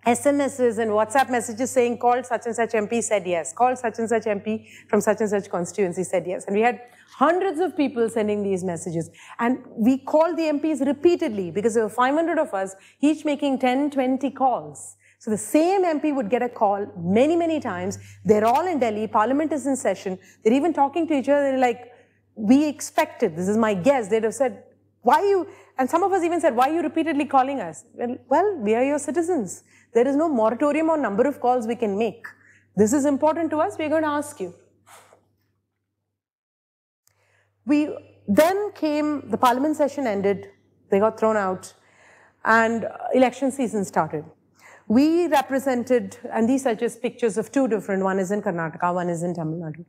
SMSs and WhatsApp messages saying, called such and such MP said yes. Called such and such MP from such and such constituency said yes. And we had hundreds of people sending these messages. And we called the MPs repeatedly because there were 500 of us, each making 10, 20 calls. So the same MP would get a call many, many times. They're all in Delhi. Parliament is in session. They're even talking to each other. They're like, we expected, this is my guess, they'd have said, why you, and some of us even said, why are you repeatedly calling us? Well, we are your citizens. There is no moratorium on number of calls we can make. This is important to us, we're going to ask you. Then came, the parliament session ended, they got thrown out, and election season started. We represented, and these are just pictures of two different, one is in Karnataka, one is in Tamil Nadu.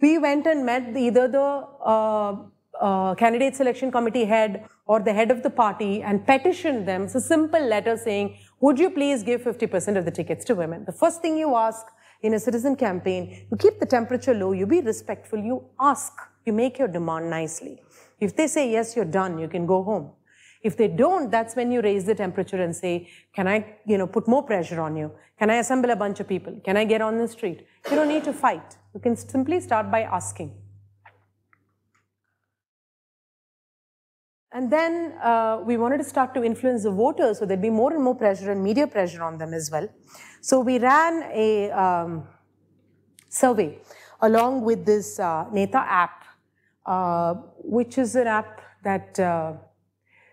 We went and met either the candidate selection committee head or the head of the party and petitioned them. It's a simple letter saying, would you please give 50% of the tickets to women? The first thing you ask in a citizen campaign, you keep the temperature low, you be respectful, you ask, you make your demand nicely. If they say yes, you're done, you can go home. If they don't, that's when you raise the temperature and say, can I, put more pressure on you? Can I assemble a bunch of people? Can I get on the street? You don't need to fight. You can simply start by asking. And then we wanted to start to influence the voters, so there'd be more and more pressure and media pressure on them as well. So we ran a survey along with this Noether app, which is an app that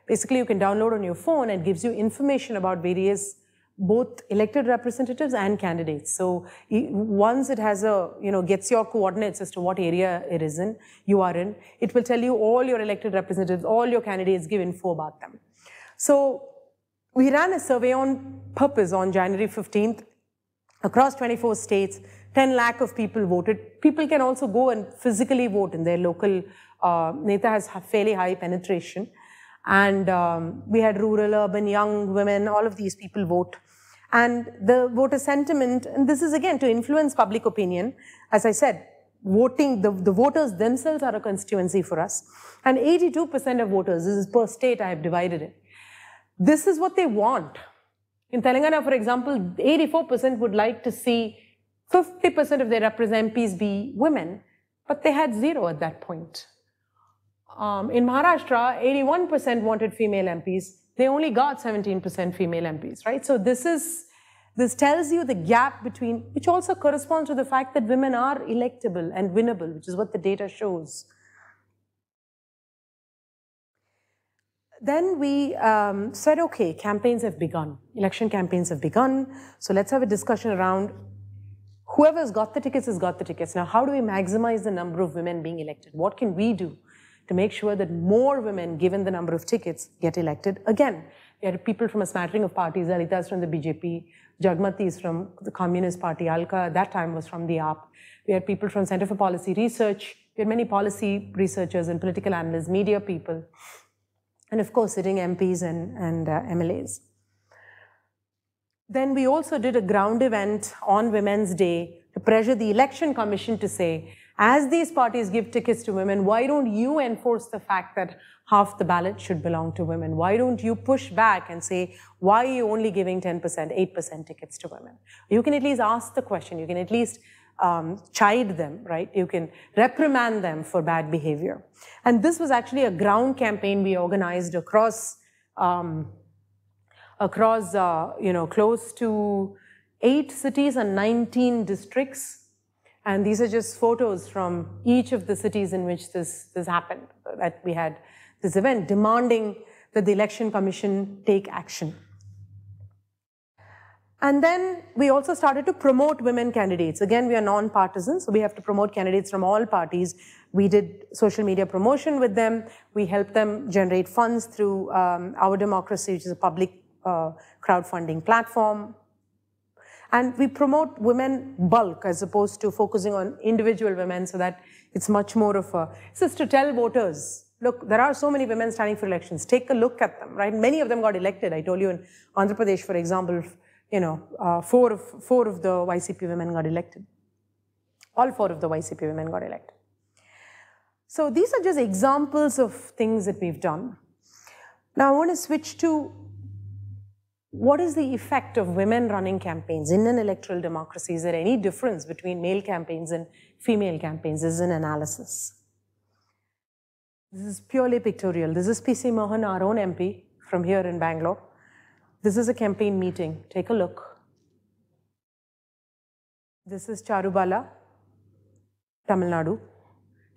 basically you can download on your phone and gives you information about various both elected representatives and candidates. So once it has a, gets your coordinates as to what area it is in, you are in, it will tell you all your elected representatives, all your candidates, give info about them. So we ran a survey on purpose on January 15th across 24 states. 10 lakh of people voted. People can also go and physically vote in their local, Noether has fairly high penetration. And we had rural, urban, young, women, all of these people vote. And the voter sentiment, and this is again to influence public opinion, as I said, voting, the voters themselves are a constituency for us. And 82% of voters, this is per state I have divided it. This is what they want. In Telangana, for example, 84% would like to see 50% of their MPs be women, but they had 0 at that point. In Maharashtra, 81% wanted female MPs. They only got 17% female MPs, right? So this tells you the gap between, which also corresponds to the fact that women are electable and winnable, which is what the data shows. Then we said, okay, campaigns have begun. Election campaigns have begun. So let's have a discussion around whoever's got the tickets has got the tickets. Now, how do we maximize the number of women being elected? What can we do to make sure that more women, given the number of tickets, get elected? Again, we had people from a smattering of parties. Lalita is from the BJP. Jagmati is from the Communist Party. Alka at that time was from the AAP. We had people from Center for Policy Research. We had many policy researchers and political analysts, media people. And of course, sitting MPs and MLAs. Then we also did a ground event on Women's Day to pressure the Election Commission to say, as these parties give tickets to women, why don't you enforce the fact that half the ballot should belong to women? Why don't you push back and say, why are you only giving 10%, 8% tickets to women? You can at least ask the question. You can at least chide them, right? You can reprimand them for bad behavior. And this was actually a ground campaign we organized across, close to 8 cities and 19 districts. And these are just photos from each of the cities in which this happened, that we had this event demanding that the Election Commission take action. And then we also started to promote women candidates. Again, we are non-partisan, so we have to promote candidates from all parties. We did social media promotion with them. We helped them generate funds through Our Democracy, which is a public crowdfunding platform. And we promote women bulk as opposed to focusing on individual women, so that it's much more of a, this is to tell voters, look, there are so many women standing for elections. Take a look at them, right? Many of them got elected. I told you in Andhra Pradesh, for example, 4 of the YCP women got elected. All 4 of the YCP women got elected. So these are just examples of things that we've done. Now I want to switch to what is the effect of women running campaigns in an electoral democracy? Is there any difference between male campaigns and female campaigns? This is an analysis. This is purely pictorial. This is PC Mohan, our own MP from here in Bangalore. This is a campaign meeting. Take a look. This is Charubala, Tamil Nadu.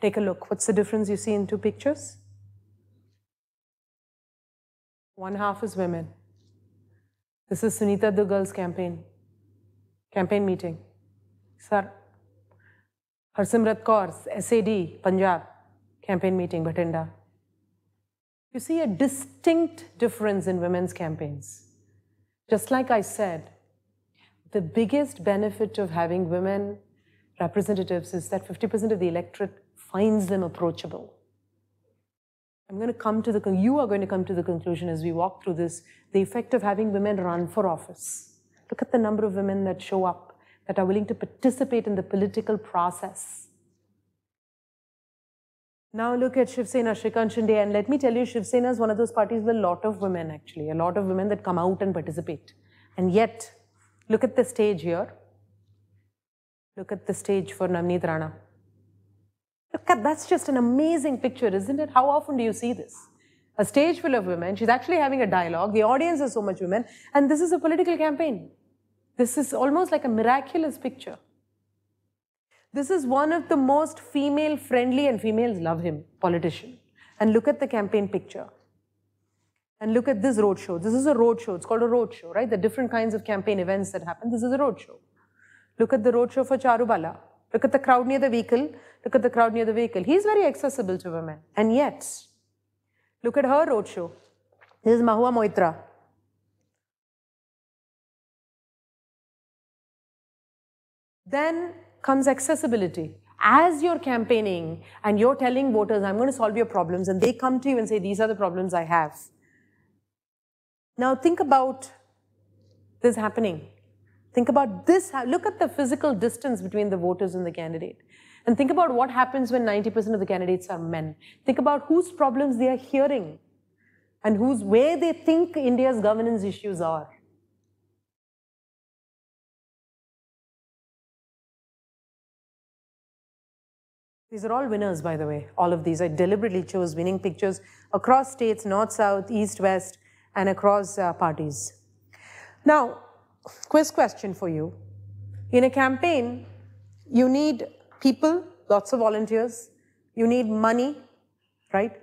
Take a look. What's the difference you see in 2 pictures? One half is women. This is Sunita Dugal's campaign meeting. Sir, Harsimrat Kaur's SAD, Punjab, campaign meeting, Bhatinda. You see a distinct difference in women's campaigns. Just like I said, the biggest benefit of having women representatives is that 50% of the electorate finds them approachable. You are going to come to the conclusion as we walk through this, the effect of having women run for office. Look at the number of women that show up, that are willing to participate in the political process. Now look at Shiv Sena, Shrikant Shinde, and let me tell you, Shiv Sena is one of those parties with a lot of women actually, a lot of women that come out and participate. And yet, look at the stage here. Look at the stage for Navneet Rana. Look at, that's just an amazing picture, isn't it? How often do you see this? A stage full of women, she's actually having a dialogue, the audience is so much women, and this is a political campaign. This is almost like a miraculous picture. This is one of the most female-friendly, and females love him, politician. And look at the campaign picture. And look at this roadshow. This is a roadshow. It's called a roadshow, right? The different kinds of campaign events that happen. This is a roadshow. Look at the roadshow for Charubala. Look at the crowd near the vehicle. Look at the crowd near the vehicle. He's very accessible to women. And yet, look at her roadshow. This is Mahua Moitra. Then comes accessibility. As you're campaigning and you're telling voters, I'm going to solve your problems, and they come to you and say, these are the problems I have. Now think about this happening. Think about this. Look at the physical distance between the voters and the candidate. And think about what happens when 90% of the candidates are men. Think about whose problems they are hearing and where they think India's governance issues are. These are all winners, by the way, all of these. I deliberately chose winning pictures across states, north, south, east, west, and across parties. Now, quiz question for you. In a campaign, you need people, lots of volunteers, you need money, right?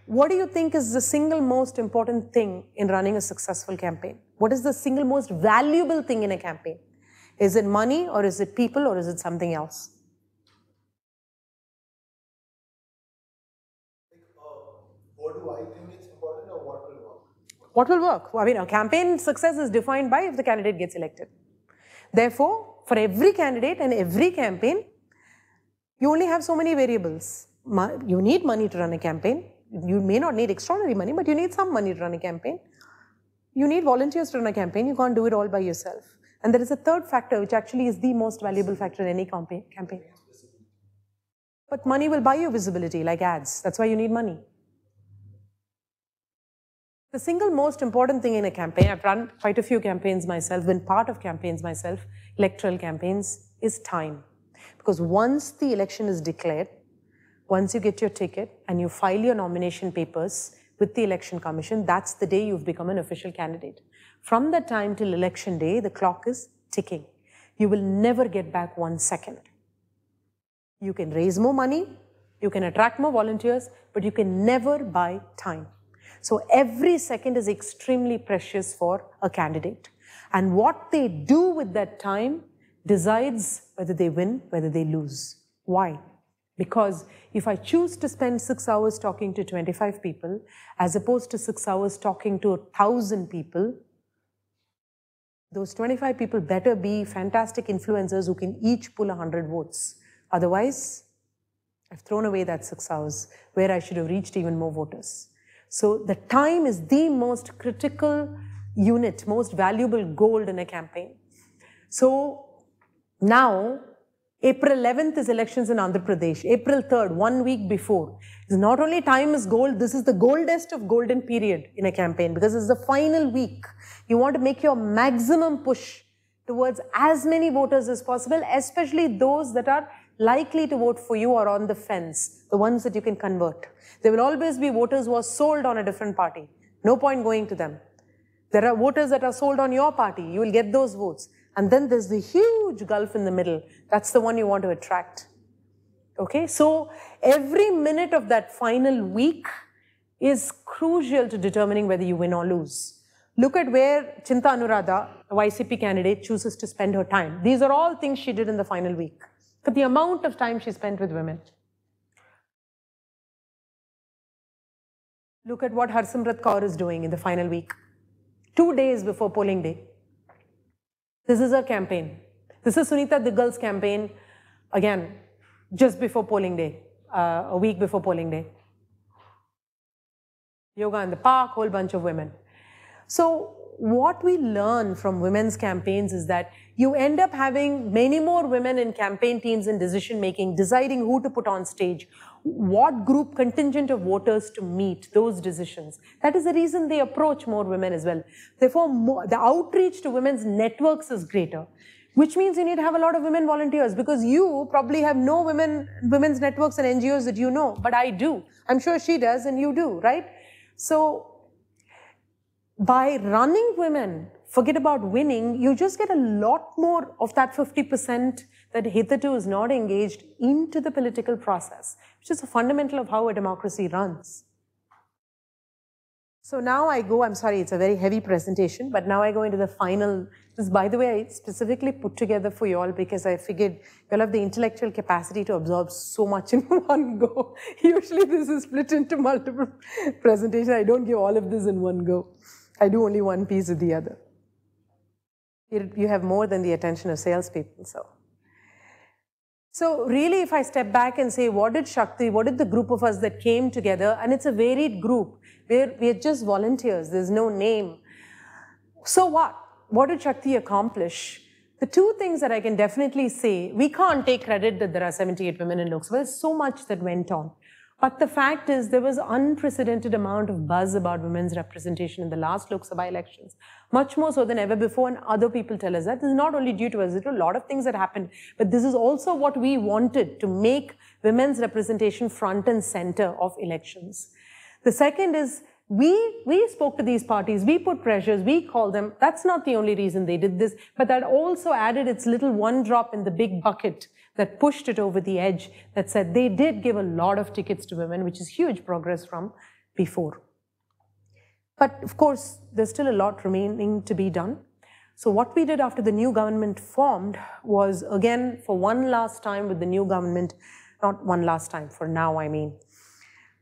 What do you think is the single most important thing in running a successful campaign? What is the single most valuable thing in a campaign? Is it money, or is it people, or is it something else? What do I think is important, or what will work? What will work? I mean, a campaign success is defined by if the candidate gets elected. Therefore, for every candidate and every campaign, you only have so many variables. You need money to run a campaign. You may not need extraordinary money, but you need some money to run a campaign. You need volunteers to run a campaign. You can't do it all by yourself. And there is a third factor, which actually is the most valuable factor in any campaign. But money will buy you visibility, like ads. That's why you need money. The single most important thing in a campaign, I've run quite a few campaigns myself, been part of campaigns myself, electoral campaigns, is time. Because once the election is declared, once you get your ticket and you file your nomination papers with the Election Commission, that's the day you've become an official candidate. From that time till election day, the clock is ticking. You will never get back 1 second. You can raise more money, you can attract more volunteers, but you can never buy time. So every second is extremely precious for a candidate. And what they do with that time decides whether they win, whether they lose. Why? Because if I choose to spend 6 hours talking to 25 people, as opposed to 6 hours talking to 1,000 people, those 25 people better be fantastic influencers who can each pull 100 votes. Otherwise, I've thrown away that 6 hours where I should have reached even more voters. So the time is the most critical unit, most valuable gold in a campaign. So now, April 11th is elections in Andhra Pradesh. April 3rd, 1 week before. It's not only time is gold, this is the goldest of golden period in a campaign because it's the final week. You want to make your maximum push towards as many voters as possible, especially those that are likely to vote for you or on the fence, the ones that you can convert. There will always be voters who are sold on a different party. No point going to them. There are voters that are sold on your party. You will get those votes. And then there's the huge gulf in the middle. That's the one you want to attract. Okay, so every minute of that final week is crucial to determining whether you win or lose. Look at where Chinta Anuradha, a YCP candidate, chooses to spend her time. These are all things she did in the final week. Look at the amount of time she spent with women. Look at what Harsimrat Kaur is doing in the final week. 2 days before polling day. This is her campaign. This is Sunita Diggal's campaign, again, just before polling day, a week before polling day. Yoga in the park, whole bunch of women. So what we learn from women's campaigns is that you end up having many more women in campaign teams and decision making, deciding who to put on stage, what group contingent of voters to meet, those decisions. That is the reason they approach more women as well. Therefore, the outreach to women's networks is greater, which means you need to have a lot of women volunteers because you probably have no women's networks and NGOs that you know, but I do. I'm sure she does and you do, right? So by running women, forget about winning, you just get a lot more of that 50% that hitherto is not engaged into the political process, which is a fundamental of how a democracy runs. So now I go, I'm sorry, it's a very heavy presentation, but now I go into the final. This, by the way, I specifically put together for you all because I figured you'll have the intellectual capacity to absorb so much in one go. Usually this is split into multiple presentations. I don't give all of this in one go. I do only one piece of the other. You have more than the attention of salespeople, So really, if I step back and say, what did Shakti, what did the group of us that came together, and it's a varied group, we're just volunteers, there's no name. So what? What did Shakti accomplish? The two things that I can definitely say, we can't take credit that there are 78 women in Lok Sabha. There's so much that went on. But the fact is, there was unprecedented amount of buzz about women's representation in the last Lok Sabha elections, much more so than ever before, and other people tell us that. This is not only due to us, there are a lot of things that happened, but this is also what we wanted, to make women's representation front and center of elections. The second is, we spoke to these parties, we put pressures, we called them. That's not the only reason they did this, but that also added its little one drop in the big bucket that pushed it over the edge, that said they did give a lot of tickets to women, which is huge progress from before. But of course, there's still a lot remaining to be done. So what we did after the new government formed was, again, for one last time with the new government, not one last time, for now I mean,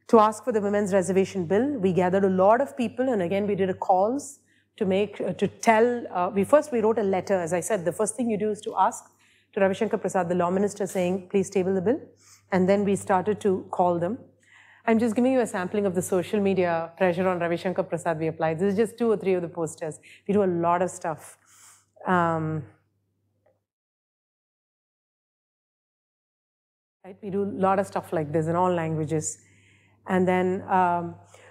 to ask for the women's reservation bill. We gathered a lot of people, and again we did a calls to first we wrote a letter. As I said, the first thing you do is to ask to Ravi Shankar Prasad, the law minister, saying, please table the bill. And then we started to call them. I'm just giving you a sampling of the social media pressure on Ravi Shankar Prasad we applied. This is just 2 or 3 of the posters. We do a lot of stuff. Right? We do a lot of stuff like this in all languages. And then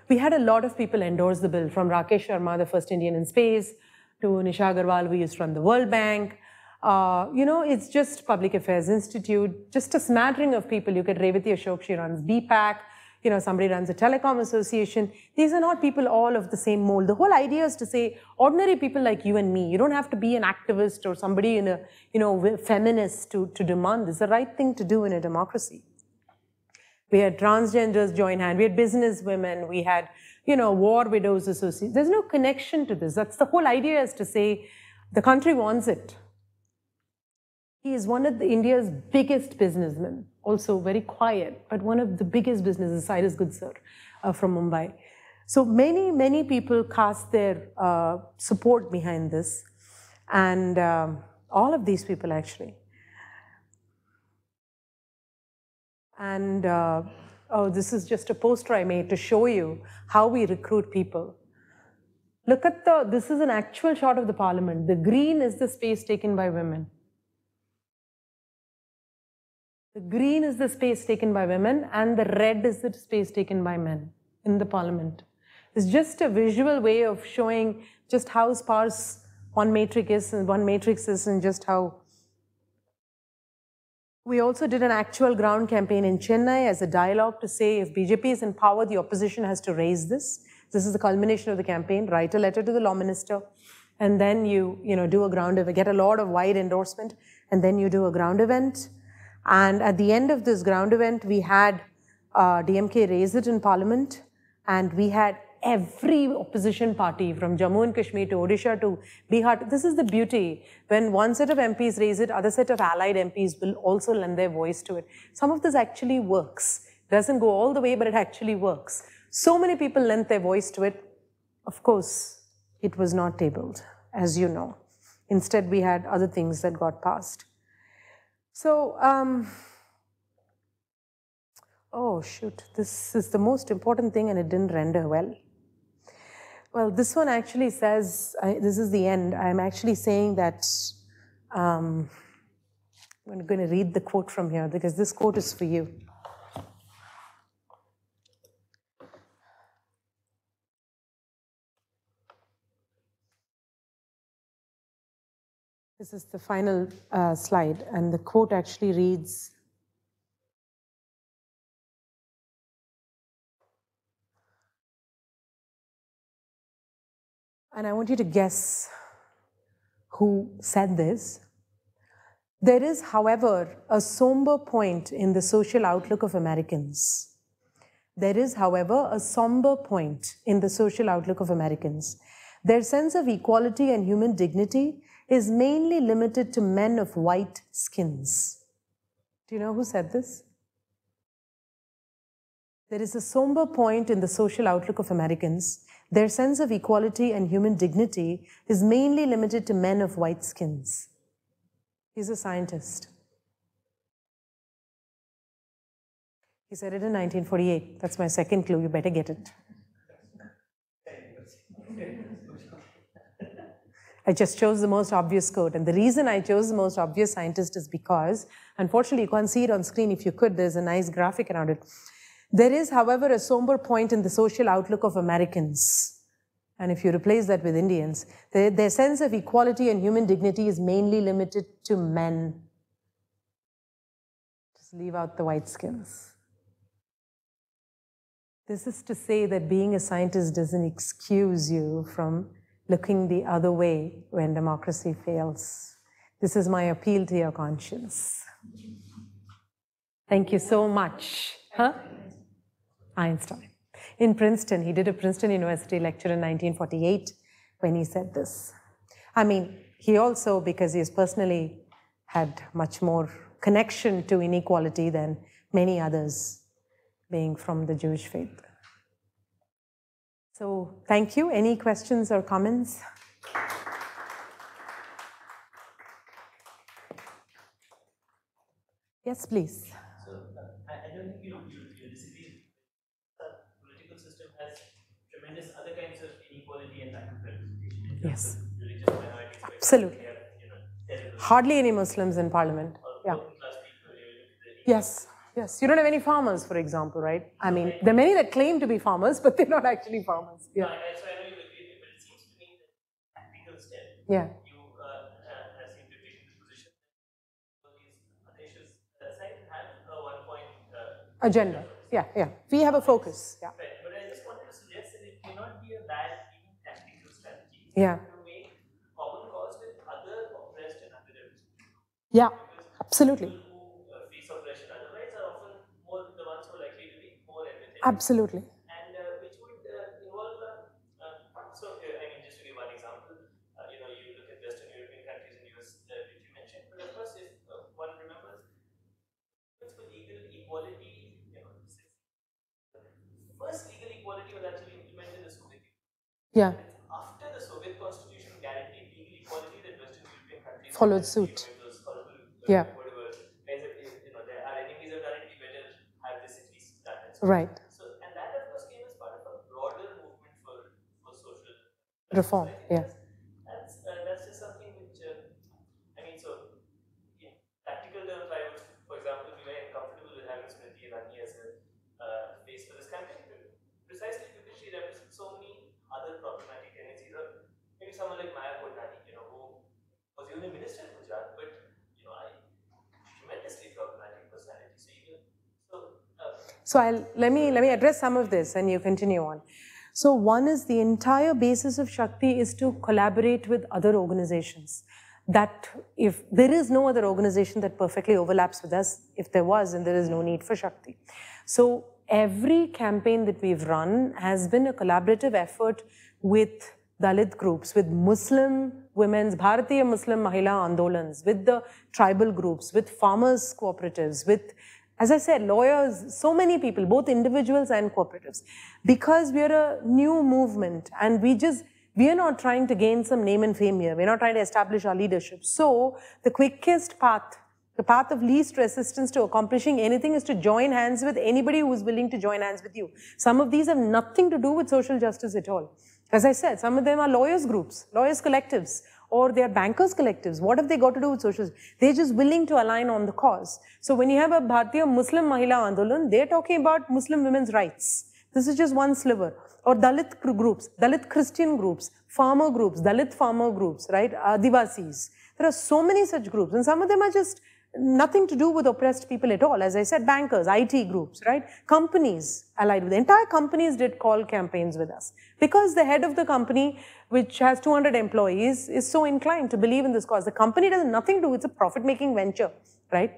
we had a lot of people endorse the bill, from Rakesh Sharma, the first Indian in space, to Nisha Agarwal, who used to run the World Bank. It's just Public Affairs Institute, just a smattering of people. You get Revati Ashok, she runs BPAC, somebody runs a telecom association. These are not people all of the same mold. The whole idea is to say, ordinary people like you and me, you don't have to be an activist or somebody in a, feminist to demand this. It's the right thing to do in a democracy. We had transgenders join hand, we had business women, we had, war widows association. There's no connection to this. That's the whole idea, is to say, the country wants it. He is one of India's biggest businessmen, also very quiet, but one of the biggest businesses, Cyrus Goodsir from Mumbai. So many, many people cast their support behind this, and all of these people actually. And, this is just a poster I made to show you how we recruit people. Look at this is an actual shot of the parliament. The green is the space taken by women. The green is the space taken by women, and the red is the space taken by men in the parliament. It's just a visual way of showing just how sparse one matrix is, and just how. We also did an actual ground campaign in Chennai as a dialogue to say, if BJP is in power, the opposition has to raise this. This is the culmination of the campaign. Write a letter to the law minister, and then you do a ground event, get a lot of wide endorsement, and then you do a ground event. And at the end of this ground event, we had DMK raise it in Parliament, and we had every opposition party from Jammu and Kashmir to Odisha to Bihar. This is the beauty. When one set of MPs raise it, other set of allied MPs will also lend their voice to it. Some of this actually works. It doesn't go all the way, but it actually works. So many people lent their voice to it. Of course, it was not tabled, as you know. Instead, we had other things that got passed. So, oh shoot, this is the most important thing and it didn't render well. Well, this one actually says, this is the end. I'm actually saying that, I'm going to read the quote from here because this quote is for you. This is the final slide, and the quote actually reads, and I want you to guess who said this. There is, however, a somber point in the social outlook of Americans. There is, however, a somber point in the social outlook of Americans. Their sense of equality and human dignity is mainly limited to men of white skins. Do you know who said this? There is a somber point in the social outlook of Americans. Their sense of equality and human dignity is mainly limited to men of white skins. He's a scientist. He said it in 1948. That's my second clue. You better get it. I just chose the most obvious quote. And the reason I chose the most obvious scientist is because, unfortunately, you can't see it on screen. If you could, there's a nice graphic around it. There is, however, a somber point in the social outlook of Americans. And if you replace that with Indians, their sense of equality and human dignity is mainly limited to men. Just leave out the white skins. This is to say that being a scientist doesn't excuse you from looking the other way when democracy fails. This is my appeal to your conscience. Thank you so much. Huh? Einstein. In Princeton, he did a Princeton University lecture in 1948 when he said this. I mean, he also, because he has personally had much more connection to inequality than many others, being from the Jewish faith. So, thank you. Any questions or comments? Yes, please. So, I don't think you disagree. The political system has tremendous other kinds of inequality and lack of representation in terms of religious minorities. Absolutely. Have, hardly any Muslims in parliament. Yeah. Yes. Yes. You don't have any farmers, for example, right? I mean, there are many that claim to be farmers, but they're not actually farmers. Yeah. So I know you agree, but it seems to me that tactical step. Yeah. You seem to be in the position that these issues aside have a one-point agenda. Yeah, yeah. We have a focus. Yeah. Right. But I just wanted to suggest that it may not be a bad even tactical strategy. Yeah. To make common cause with other oppressed and underrepresented. Yeah. Absolutely. People who face oppression otherwise are often more the ones who are likely to be more empathetic. Absolutely. And which would involve, I mean, just to give one example, you look at Western European countries and US, which you mentioned, but of course, if one remembers, for legal equality, first legal equality was actually implemented in the Soviet Union. Yeah. After the Soviet Constitution guaranteed legal equality, that Western European countries followed suit. Yeah. Whatever, our enemies have done it, we better have this at least done. Right. So, and that of course came as part of a broader movement for social reform. Yeah. That's just something which, I mean, so in practical terms, I would, for example, be very uncomfortable with having Smriti Irani as a face for this campaign, precisely because she represents so many other problematic tendencies, or maybe someone like Maya Kodnani, who was the only minister in Gujarat, but tremendously problematic personality. So let me address some of this and you continue on. So one is the entire basis of Shakti is to collaborate with other organizations. That if there is no other organization that perfectly overlaps with us, if there was, then there is no need for Shakti. So every campaign that we've run has been a collaborative effort with Dalit groups, with Muslim women's, Bharatiya Muslim Mahila Andolans, with the tribal groups, with farmers' cooperatives, with, as I said, lawyers, so many people, both individuals and cooperatives. Because we are a new movement and we are not trying to gain some name and fame here. We're not trying to establish our leadership. So the quickest path, the path of least resistance to accomplishing anything is to join hands with anybody who is willing to join hands with you. Some of these have nothing to do with social justice at all. As I said, some of them are lawyers groups, lawyers collectives, or they are bankers collectives. What have they got to do with social justice? They're just willing to align on the cause. So when you have a Bharatiya Muslim Mahila Andolan, they're talking about Muslim women's rights. This is just one sliver. Or Dalit groups, Dalit Christian groups, farmer groups, Dalit farmer groups, right? Adivasis. There are so many such groups, and some of them are just nothing to do with oppressed people at all. As I said, bankers, IT groups, right? Companies allied with, entire companies did call campaigns with us. Because the head of the company, which has 200 employees, is so inclined to believe in this cause. The company does nothing to do, it's a profit-making venture, right?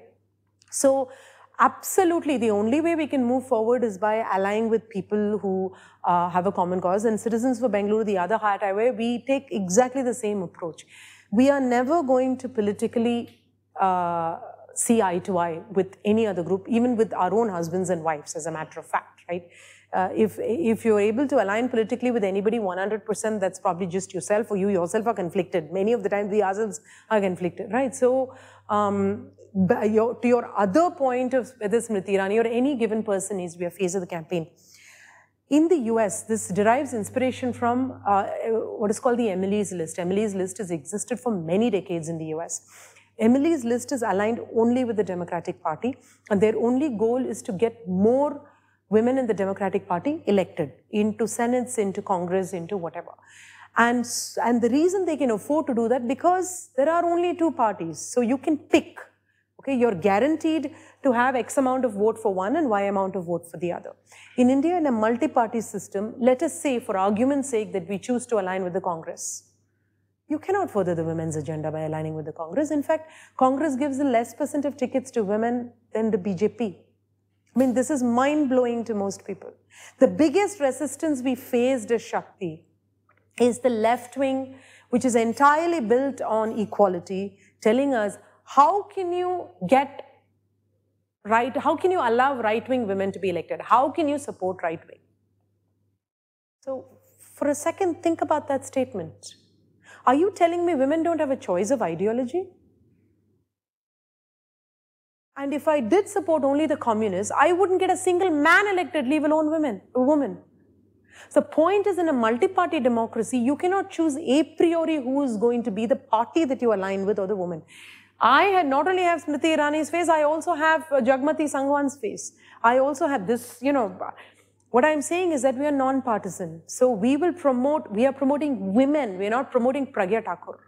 So, absolutely, the only way we can move forward is by allying with people who have a common cause. And Citizens for Bengaluru, the other hat I wear, we take exactly the same approach. We are never going to politically see eye to eye with any other group, even with our own husbands and wives, as a matter of fact, right? If you're able to align politically with anybody 100%, that's probably just yourself, or you yourself are conflicted. Many of the times we ourselves are conflicted, right? So, to your other point of whether Smriti Irani or any given person needs to be a face of the campaign, in the US, this derives inspiration from what is called the Emily's List. Emily's List has existed for many decades in the US. Emily's List is aligned only with the Democratic Party, and their only goal is to get more women in the Democratic Party elected into senates, into Congress, into whatever. And the reason they can afford to do that, because there are only two parties. So you can pick, okay, you're guaranteed to have X amount of vote for one and Y amount of vote for the other. In India, in a multi-party system, let us say, for argument's sake, that we choose to align with the Congress. You cannot further the women's agenda by aligning with the Congress. In fact, Congress gives a less % of tickets to women than the BJP. I mean, this is mind-blowing to most people. The biggest resistance we faced as Shakti is the left wing, which is entirely built on equality, telling us, how can you get right, how can you allow right-wing women to be elected? How can you support right-wing? So, for a second, think about that statement. Are you telling me women don't have a choice of ideology? And if I did support only the communists, I wouldn't get a single man elected, leave alone a woman. So the point is, in a multi-party democracy, you cannot choose a priori who is going to be the party that you align with or the woman. I not only have Smriti Irani's face, I also have Jagmati Sangwan's face. I also have this, you know, what I'm saying is that we are non-partisan. So we are promoting women, we are not promoting Pragya Thakur.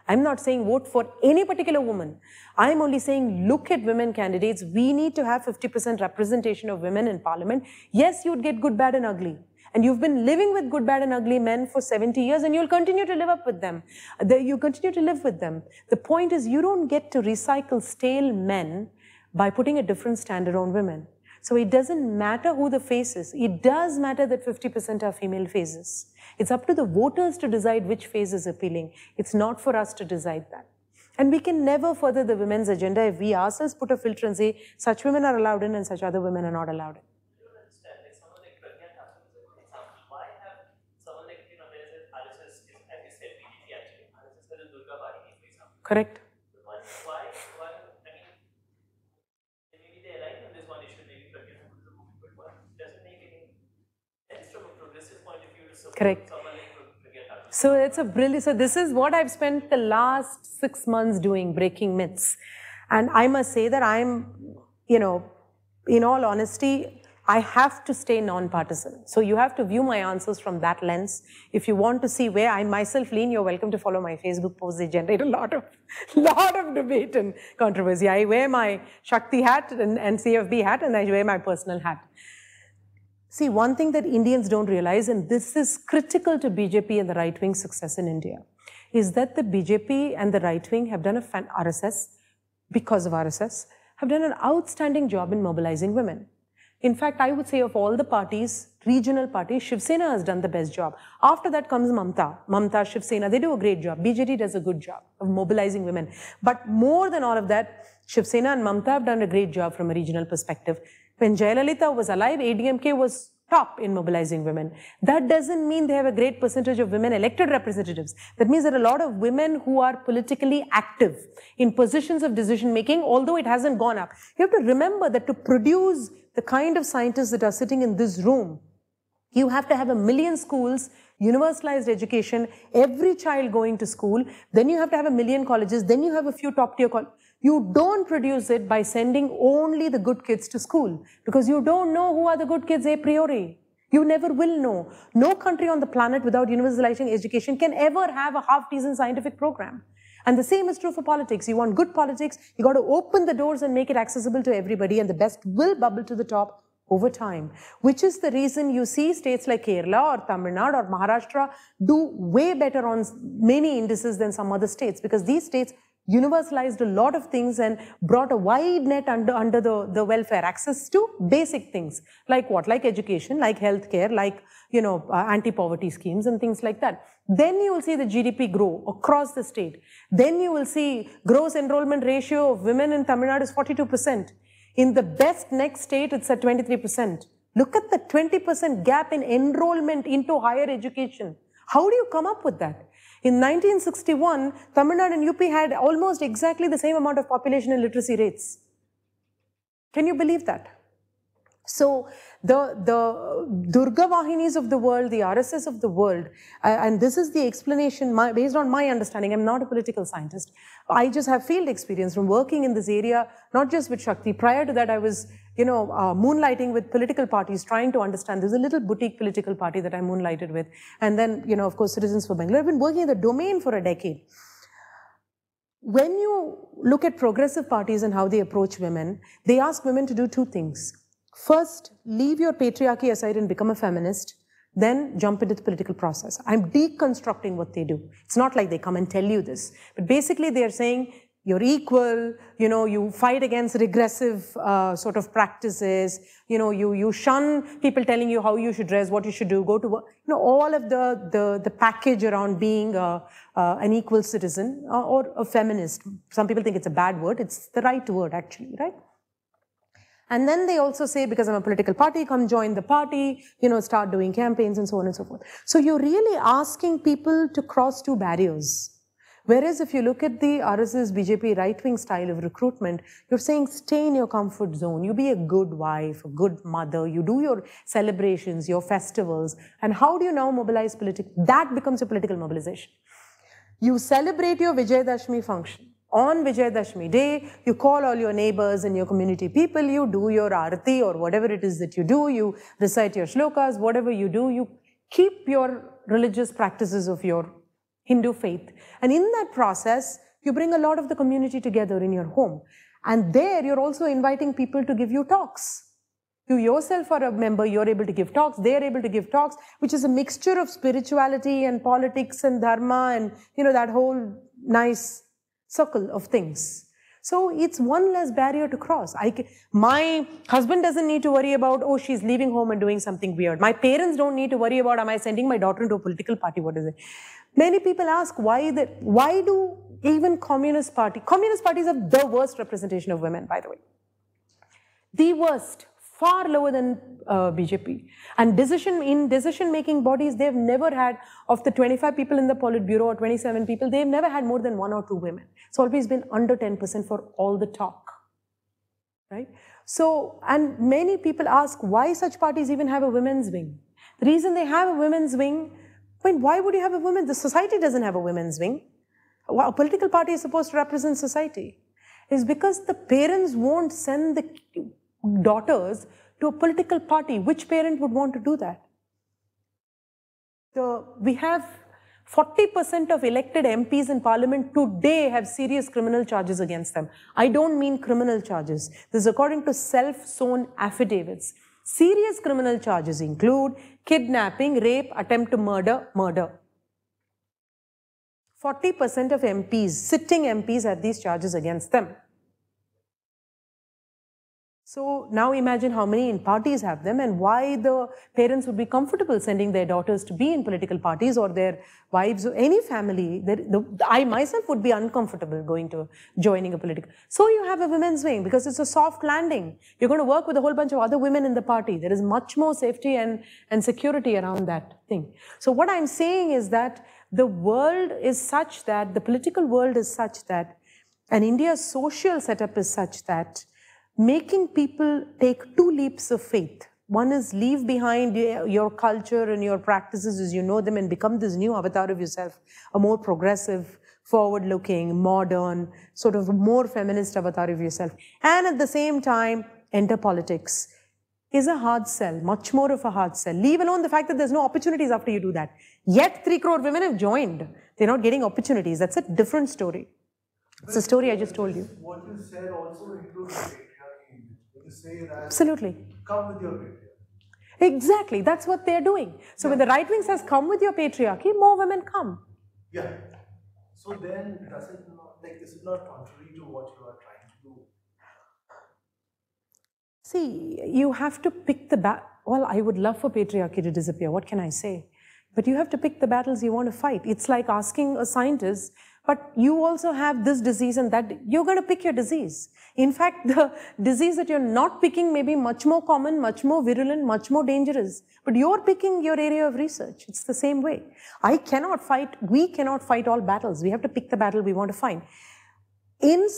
I'm not saying vote for any particular woman. I'm only saying look at women candidates. We need to have 50% representation of women in parliament. Yes, you'd get good, bad and ugly. And you've been living with good, bad and ugly men for 70 years and you'll continue to live up with them. You continue to live with them. The point is, you don't get to recycle stale men by putting a different standard on women. So it doesn't matter who the face is. It does matter that 50% are female faces. It's up to the voters to decide which face is appealing. It's not for us to decide that. And we can never further the women's agenda if we ourselves put a filter and say, such women are allowed in and such other women are not allowed in. Correct. Why, I mean, maybe they align on this one issue, maybe Pragya Thakur is a woman, but what doesn't make any sense from a progressive point of view to support someone like Pragya Thakur? So it's a brilliant, so this is what I've spent the last 6 months doing, breaking myths. And I must say that I'm, you know, in all honesty, I have to stay non-partisan. So you have to view my answers from that lens. If you want to see where I myself lean, you're welcome to follow my Facebook posts. They generate a lot of debate and controversy. I wear my Shakti hat and CFB hat, and I wear my personal hat. See, one thing that Indians don't realize, and this is critical to BJP and the right-wing success in India, is that the BJP and the right-wing have done RSS, because of RSS, have done an outstanding job in mobilizing women. In fact, I would say of all the parties, regional parties, Shiv Sena has done the best job. After that comes Mamta, Shiv Sena, they do a great job. BJP does a good job of mobilizing women. But more than all of that, Shiv Sena and Mamta have done a great job from a regional perspective. When Jayalalitha was alive, ADMK was top in mobilizing women. That doesn't mean they have a great percentage of women elected representatives. That means there are a lot of women who are politically active in positions of decision making, although it hasn't gone up. You have to remember that to produce the kind of scientists that are sitting in this room, you have to have 1 million schools, universalized education, every child going to school, then you have to have 1 million colleges, then you have a few top-tier colleges. You don't produce it by sending only the good kids to school, because you don't know who are the good kids a priori. You never will know. No country on the planet without universalizing education can ever have a half-decent scientific program. And the same is true for politics. You want good politics, you got to open the doors and make it accessible to everybody, and the best will bubble to the top over time. Which is the reason you see states like Kerala or Tamil Nadu or Maharashtra do way better on many indices than some other states, because these states universalized a lot of things and brought a wide net under the welfare, access to basic things. Like what? Like education, like healthcare, like, you know, anti-poverty schemes and things like that. Then you will see the GDP grow across the state. Then you will see gross enrollment ratio of women in Tamil Nadu is 42%. In the best next state, it's at 23%. Look at the 20% gap in enrollment into higher education. How do you come up with that? In 1961, Tamil Nadu and UP had almost exactly the same amount of population and literacy rates. Can you believe that? So the Durga Vahinis of the world, the RSS of the world, and this is the explanation based on my understanding. I'm not a political scientist. I just have field experience from working in this area, not just with Shakti. Prior to that, I was moonlighting with political parties, trying to understand. There's a little boutique political party that I moonlighted with. And then, of course, Citizens for Bengaluru. I've been working in the domain for a decade. When you look at progressive parties and how they approach women, they ask women to do two things. First, leave your patriarchy aside and become a feminist. Then jump into the political process. I'm deconstructing what they do. It's not like they come and tell you this. But basically, they're saying, you're equal, you fight against regressive sort of practices, you shun people telling you how you should dress, what you should do, go to work, all of the package around being an equal citizen or a feminist. Some people think it's a bad word, it's the right word actually, right? And then they also say, because I'm a political party, come join the party, start doing campaigns and so on and so forth. So you're really asking people to cross two barriers. Whereas if you look at the RSS BJP right-wing style of recruitment, you're saying stay in your comfort zone, you be a good wife, a good mother, you do your celebrations, your festivals, and how do you now mobilize politics? That becomes a political mobilization. You celebrate your Vijayadashmi function. On Vijayadashmi day, you call all your neighbors and your community people, you do your arati or whatever it is that you do, you recite your shlokas, whatever you do, you keep your religious practices of your Hindu faith. And in that process, you bring a lot of the community together in your home. And there, you're also inviting people to give you talks. You yourself are a member, you're able to give talks, they're able to give talks, which is a mixture of spirituality and politics and dharma and, that whole nice circle of things. So it's one less barrier to cross. My husband doesn't need to worry about, oh, she's leaving home and doing something weird. My parents don't need to worry about, am I sending my daughter into a political party? What is it? Many people ask, why do even communist parties are the worst representation of women, by the way. The worst, far lower than BJP. And in decision-making bodies, they've never had, of the 25 people in the Politburo or 27 people, they've never had more than 1 or 2 women. It's always been under 10% for all the talk, right? So, and many people ask why such parties even have a women's wing. The reason they have a women's wing, why would you have a women? The society doesn't have a women's wing. A political party is supposed to represent society. It's because the parents won't send the daughters to a political party. Which parent would want to do that? We have 40% of elected MPs in parliament today have serious criminal charges against them. I don't mean criminal charges. This is according to self-sown affidavits. Serious criminal charges include kidnapping, rape, attempt to murder. 40% of MPs, sitting MPs, have these charges against them. So now imagine how many in parties have them and why the parents would be comfortable sending their daughters to be in political parties or their wives or any family. I myself would be uncomfortable joining a political. So you have a women's wing because it's a soft landing. You're going to work with a whole bunch of other women in the party. There is much more safety and security around that thing. So what I'm saying is that the world is such that, the political world is such that, and India's social setup is such that making people take 2 leaps of faith. One is leave behind your culture and your practices as you know them and become this new avatar of yourself, a more progressive, forward-looking, modern, sort of more feminist avatar of yourself. And at the same time, enter politics is a hard sell, much more of a hard sell. Leave alone the fact that there's no opportunities after you do that. Yet 3 crore women have joined. They're not getting opportunities. That's a different story. It's a story I just told you. What you said also includes patriarchy. You say that absolutely. Come with your patriarchy. Exactly. That's what they're doing. So when the right wing says come with your patriarchy, more women come. Yeah. So then does it not, is it not contrary to what you are trying to do? See, you have to pick the well, I would love for patriarchy to disappear. What can I say? But you have to pick the battles you want to fight. It's like asking a scientist, but you also have this disease and that. You're going to pick your disease. In fact, the disease that you're not picking may be much more common, much more virulent, much more dangerous. But you're picking your area of research. It's the same way. We cannot fight all battles. We have to pick the battle we want to fight. In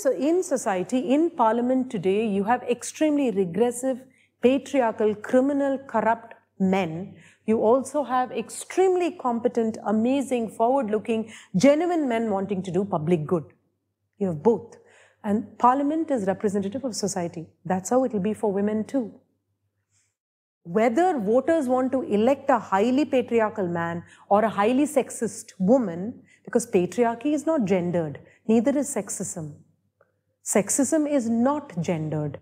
society, in parliament today, you have extremely regressive, patriarchal, criminal, corrupt men. You also have extremely competent, amazing, forward-looking, genuine men wanting to do public good. You have both. And Parliament is representative of society. That's how it will be for women too. Whether voters want to elect a highly patriarchal man or a highly sexist woman, because patriarchy is not gendered, neither is sexism. Sexism is not gendered.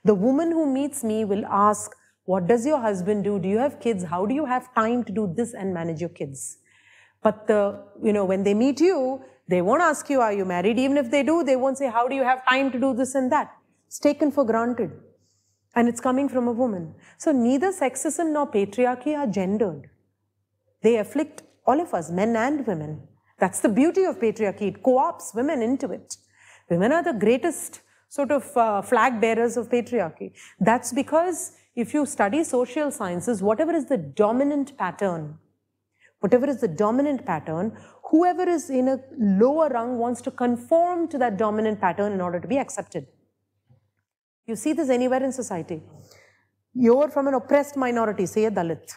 The woman who meets me will ask, what does your husband do? Do you have kids? How do you have time to do this and manage your kids? But when they meet you, they won't ask you, are you married? Even if they do, they won't say, how do you have time to do this and that? It's taken for granted. And it's coming from a woman. So neither sexism nor patriarchy are gendered. They afflict all of us, men and women. That's the beauty of patriarchy. It co-opts women into it. Women are the greatest sort of flag bearers of patriarchy. That's because if you study social sciences, whatever is the dominant pattern, whoever is in a lower rung wants to conform to that dominant pattern in order to be accepted. You see this anywhere in society. You're from an oppressed minority, say a Dalit,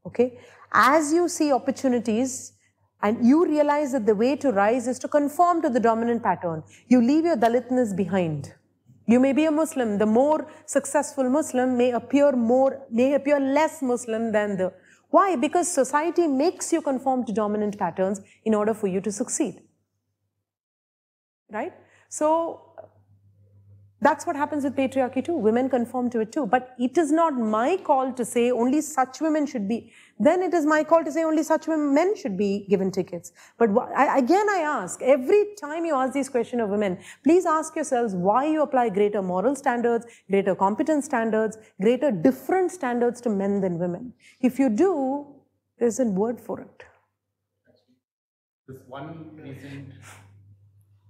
okay? As you see opportunities and you realize that the way to rise is to conform to the dominant pattern, you leave your Dalitness behind. You may be a Muslim. The more successful Muslim may appear less Muslim than the... Why? Because society makes you conform to dominant patterns in order for you to succeed. Right? So, that's what happens with patriarchy too. Women conform to it too. But it is not my call to say only such women should be. Then it is my call to say only such men should be given tickets. But again I ask, every time you ask these questions of women, please ask yourselves why you apply greater moral standards, greater competence standards, greater different standards to men than women. If you do, there's a word for it. This one recent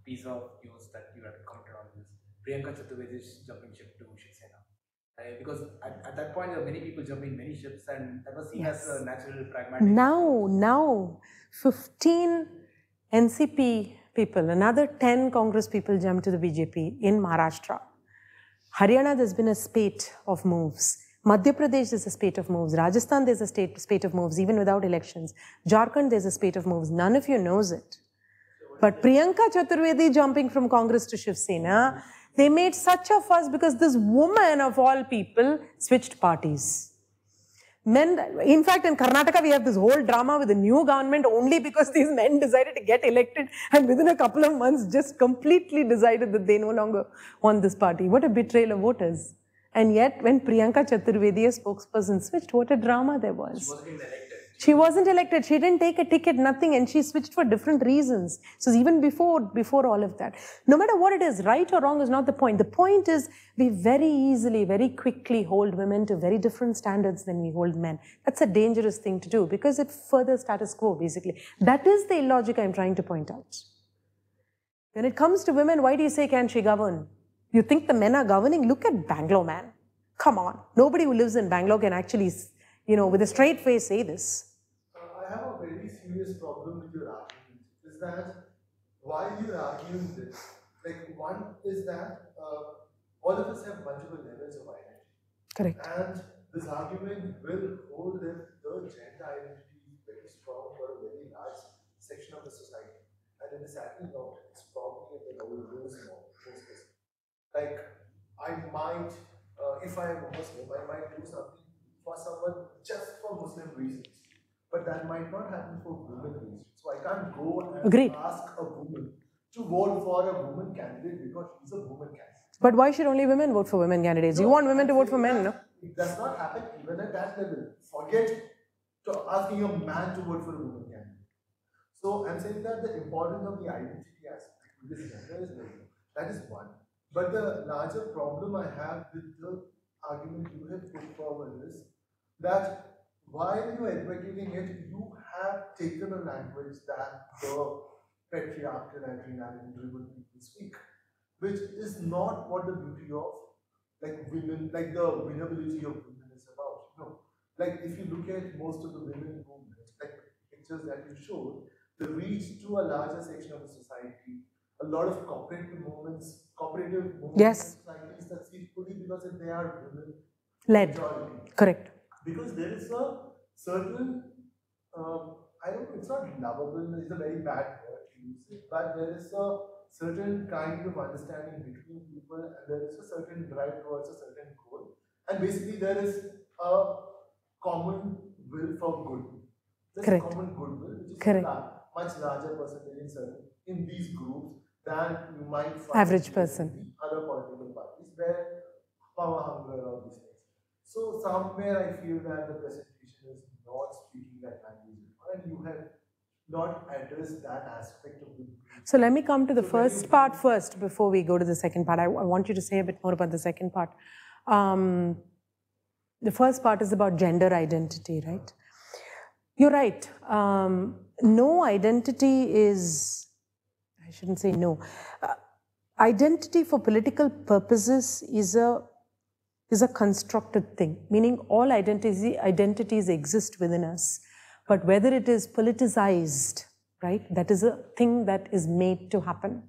piece of news that you have commented on is Priyanka Chaturvedi's jumping ship to Shiv Sena. Because at that point, there were many people jumping many ships, and that was seen as a natural, pragmatic. Now, 15 NCP people, another 10 Congress people jumped to the BJP in Maharashtra. Haryana, there's been a spate of moves. Madhya Pradesh, there's a spate of moves. Rajasthan, there's a spate of moves, even without elections. Jharkhand, there's a spate of moves. None of you knows it. But Priyanka Chaturvedi jumping from Congress to Shiv Sena, they made such a fuss because this woman of all people switched parties. In fact, in Karnataka, we have this whole drama with the new government only because these men decided to get elected and within a couple of months just completely decided that they no longer want this party. What a betrayal of voters. And yet, when Priyanka Chaturvedi, a spokesperson, switched, what a drama there was. She wasn't elected. She didn't take a ticket, nothing, and she switched for different reasons. So even before all of that. No matter what it is, right or wrong is not the point. The point is we very easily, very quickly hold women to very different standards than we hold men. That's a dangerous thing to do because it furthers status quo, basically. That is the illogic I'm trying to point out. When it comes to women, why do you say, can she govern? You think the men are governing? Look at Bangalore, man. Come on. Nobody who lives in Bangalore can actually, with a straight face say this. I have a very serious problem with your argument. Is that why you're arguing this? Like, one is that all of us have multiple levels of identity. Correct. And this argument will hold that the gender identity is very strong for a very large section of the society. And it is sadly not. It's probably in the rules more. Like, I might, if I am a Muslim, I might do something for someone just for Muslim reasons. But that might not happen for women reasons. So I can't go and ask a woman to vote for a woman candidate because she's a woman candidate. But why should only women vote for women candidates? You want women to vote for men, no? It does not happen even at that level. Forget asking a man to vote for a woman candidate. So I'm saying that the importance of the identity aspect with this gender is very low. That is one. But the larger problem I have with the argument you have put forward is that while you are advocating it, you have taken a language that the patriarchal adrenaline-driven people speak, which is not what the beauty of women, the winnability of women is about. No, if you look at most of the women movements, pictures that you showed, the reach to a larger section of the society, a lot of cooperative movements yes. societies that see fully because they are women led. Majority. Correct. Because there is a certain, I don't know, it's not lovable, it's a very bad word to use it, but there is a certain kind of understanding between people, and there is a certain drive towards a certain goal, and basically there is a common will for good. There's Correct. a common goodwill, which is Correct. a much larger percentage in these groups than you might find Average in person. the other political parties where power hunger or these things. So somewhere I feel that the presentation is not speaking that language, and you have not addressed that aspect of the. So let me come to the first part first before we go to the second part. I want you to say a bit more about the second part. The first part is about gender identity, right? You're right. No identity is, I shouldn't say no. Identity for political purposes is a constructed thing, meaning all identities exist within us. But whether it is politicized, right, that is a thing that is made to happen.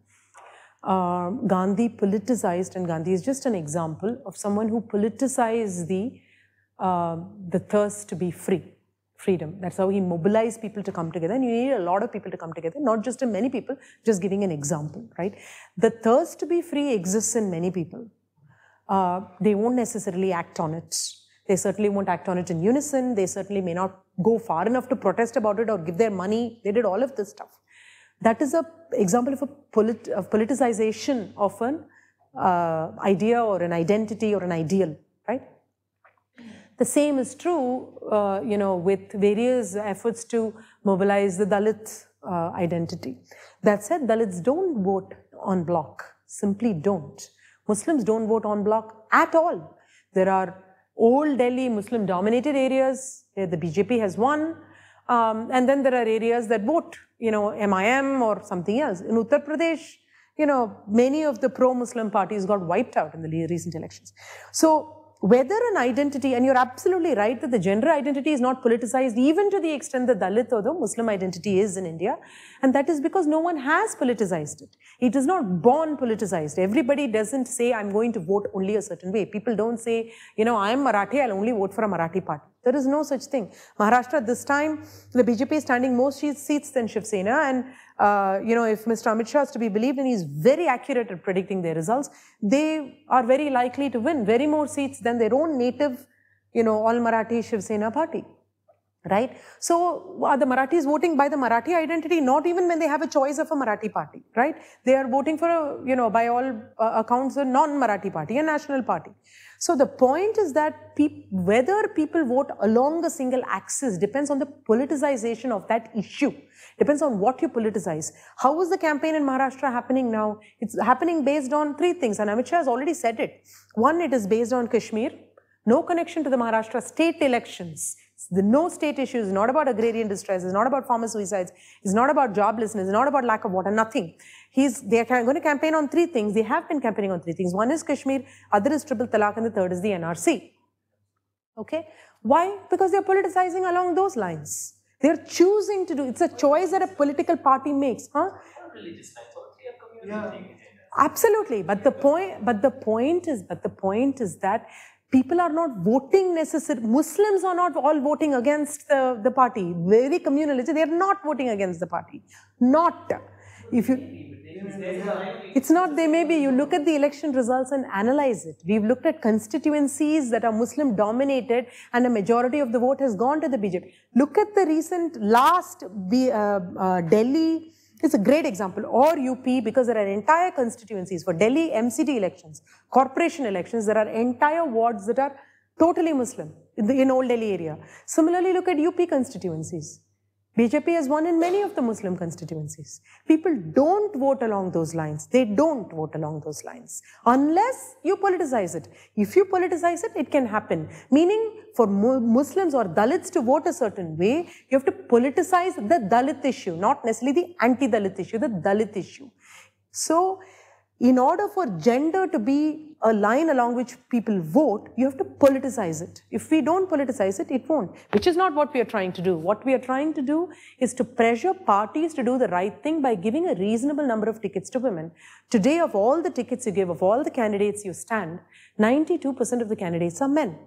Gandhi politicized, and Gandhi is just an example of someone who politicized the thirst to be free. Freedom. That's how he mobilized people to come together. And you need a lot of people to come together, not just in many people, just giving an example, right? The thirst to be free exists in many people. They won't necessarily act on it. They certainly won't act on it in unison. They certainly may not go far enough to protest about it or give their money. They did all of this stuff. That is an example of politicization of an idea or an identity or an ideal, right? The same is true, with various efforts to mobilize the Dalit identity. That said, Dalits don't vote en bloc, simply don't. Muslims don't vote en bloc at all. There are old Delhi Muslim-dominated areas where the BJP has won, and then there are areas that vote, MIM or something else. In Uttar Pradesh, many of the pro-Muslim parties got wiped out in the recent elections. So, whether an identity, and you're absolutely right that the gender identity is not politicized even to the extent that Dalit or the Muslim identity is in India, and that is because no one has politicized it. It is not born politicized. Everybody doesn't say, I'm going to vote only a certain way. People don't say, I'm Marathi, I'll only vote for a Marathi party. There is no such thing. Maharashtra, this time, the BJP is standing more seats than Shiv Sena, and if Mr. Amit Shah is to be believed, and he's very accurate at predicting their results, they are very likely to win very more seats than their own native, all Marathi Shiv Sena party, right? So, are the Marathis voting by the Marathi identity? Not even when they have a choice of a Marathi party, right? They are voting for by all accounts, a non-Marathi party, a national party. So the point is that whether people vote along a single axis depends on the politicization of that issue. Depends on what you politicize. How is the campaign in Maharashtra happening now? It's happening based on three things, and Amit Shah has already said it. One, it is based on Kashmir. No connection to the Maharashtra state elections. No state issues, not about agrarian distress, it's not about farmer suicides, it's not about joblessness, it's not about lack of water, nothing. They are going to campaign on three things. They have been campaigning on three things. One is Kashmir, other is triple talaq, and the third is the NRC. Okay? Why? Because they are politicizing along those lines. They are choosing to do, it's a choice that a political party makes. Huh? Religious lines, all three are community. Absolutely. But the point is that people are not voting necessarily. Muslims are not all voting against the party. Very communalistic. They are not voting against the party. Not. If you, it's not they may be. You look at the election results and analyze it. We've looked at constituencies that are Muslim dominated and a majority of the vote has gone to the BJP. Look at the recent last Delhi. It's a great example, or UP, because there are entire constituencies for Delhi MCT elections, corporation elections, there are entire wards that are totally Muslim in Old Delhi area. Similarly, look at UP constituencies. BJP has won in many of the Muslim constituencies. People don't vote along those lines. They don't vote along those lines unless you politicize it. If you politicize it, it can happen. Meaning, for Muslims or Dalits to vote a certain way, you have to politicize the Dalit issue, not necessarily the anti-Dalit issue, the Dalit issue. So, in order for gender to be a line along which people vote, you have to politicize it. If we don't politicize it, it won't. Which is not what we are trying to do. What we are trying to do is to pressure parties to do the right thing by giving a reasonable number of tickets to women. Today, of all the tickets you give, of all the candidates you stand, 92% of the candidates are men.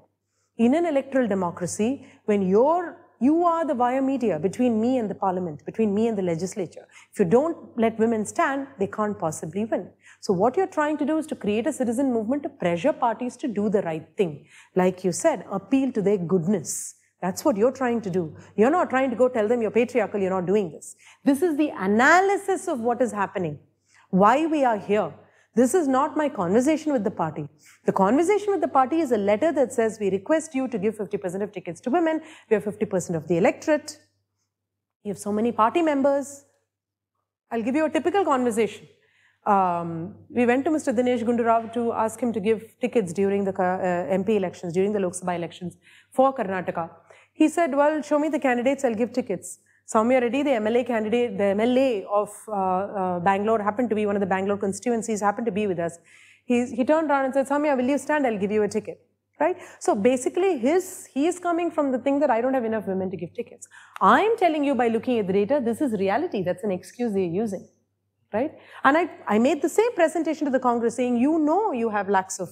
In an electoral democracy, when your You are the via media between me and the parliament, between me and the legislature. If you don't let women stand, they can't possibly win. So what you're trying to do is to create a citizen movement to pressure parties to do the right thing. Like you said, appeal to their goodness. That's what you're trying to do. You're not trying to go tell them you're patriarchal, you're not doing this. This is the analysis of what is happening, why we are here. This is not my conversation with the party. The conversation with the party is a letter that says we request you to give 50% of tickets to women. We have 50% of the electorate. You have so many party members. I'll give you a typical conversation. We went to Mr. Dinesh Gundurao to ask him to give tickets during the MP elections, during the Lok Sabha elections for Karnataka. He said, well, show me the candidates, I'll give tickets. Soumya Reddy, the MLA candidate, the MLA of Bangalore, happened to be one of the Bangalore constituencies, happened to be with us. He turned around and said, Soumya, will you stand? I'll give you a ticket. Right? So basically, he is coming from the thing that I don't have enough women to give tickets. I'm telling you by looking at the data, this is reality. That's an excuse they're using. Right? And I made the same presentation to the Congress saying, you know you have lakhs of